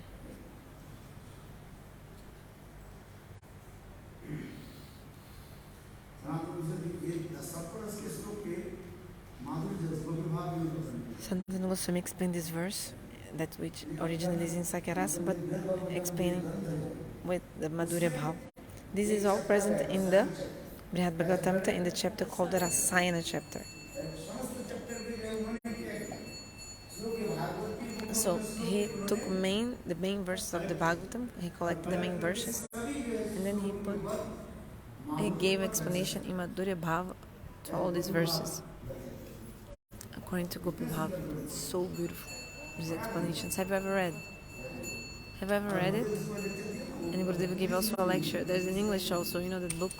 Santana Goswami explained this verse that which originally is in Sakyarasa, but explaining with the Madhurya Bhav. This is all present in the Brihad-bhagavatamrita in the chapter called the Rasayana chapter. So he took the main verses of the Bhagavatam, he collected the main verses, and then he gave explanation in Madhurya Bhav to all these verses. According to Gopi Bhav, it's so beautiful. These explanations. Have you ever read it? And Gurudeva gave also a lecture. There's in English also, you know that book,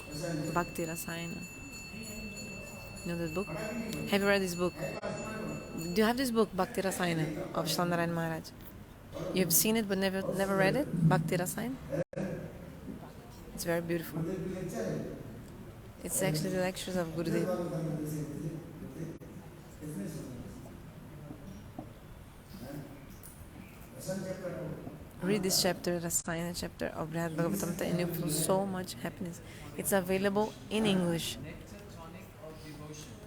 Bhakti Rasayana. You know that book? Have you read this book? Do you have this book, Bhakti Rasayana, of Srila Maharaj? You have seen it but never read it? Bhakti Rasayana? It's very beautiful. It's actually the lectures of Gurudeva. Read this chapter, Rasayana chapter of Brihad-bhagavatamrita, and you feel so much happiness. It's available in English.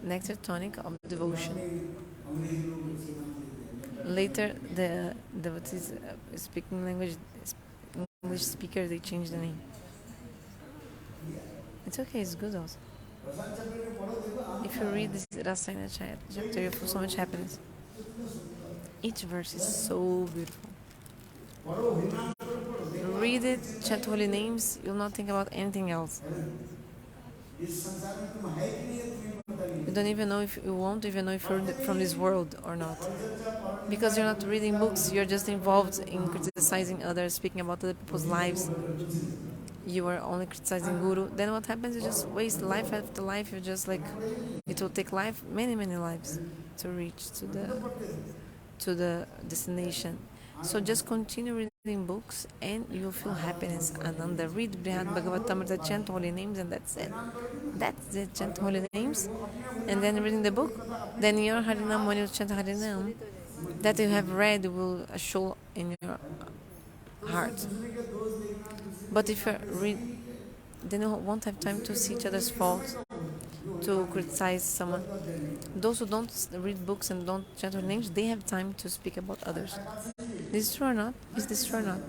Nectar tonic of devotion. Later, the devotees speaking English speakers, they change the name. It's okay, it's good also. If you read this Rasayana chapter, you feel so much happiness. Each verse is so beautiful. Read it, chant holy names, you'll not think about anything else. You don't even know if you won't even know if you're from this world or not. Because you're not reading books, you're just involved in criticizing others, speaking about other people's lives. You are only criticizing Guru. Then what happens? You just waste life after life. You're just like, it will take many lives to reach to the destination. So just continue reading books and you will feel happiness. Ananda, read Brihad-bhagavatamrita, chant holy names, and that's it. That's it, chant holy names. And then reading the book, then your Harinam, when you chant Harinam, that you have read will show in your heart. But if you read, then you won't have time to see each other's faults, to criticize someone. Those who don't read books and don't chant holy names, they have time to speak about others. Is this true or not? Is this true or not?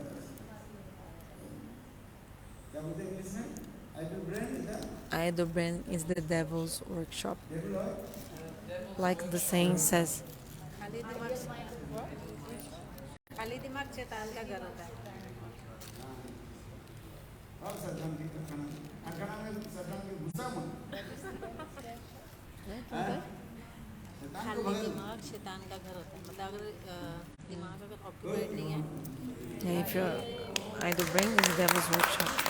Idle brain is the devil's workshop. Like the saying says. Yeah, if your idle brain is the devil's workshop.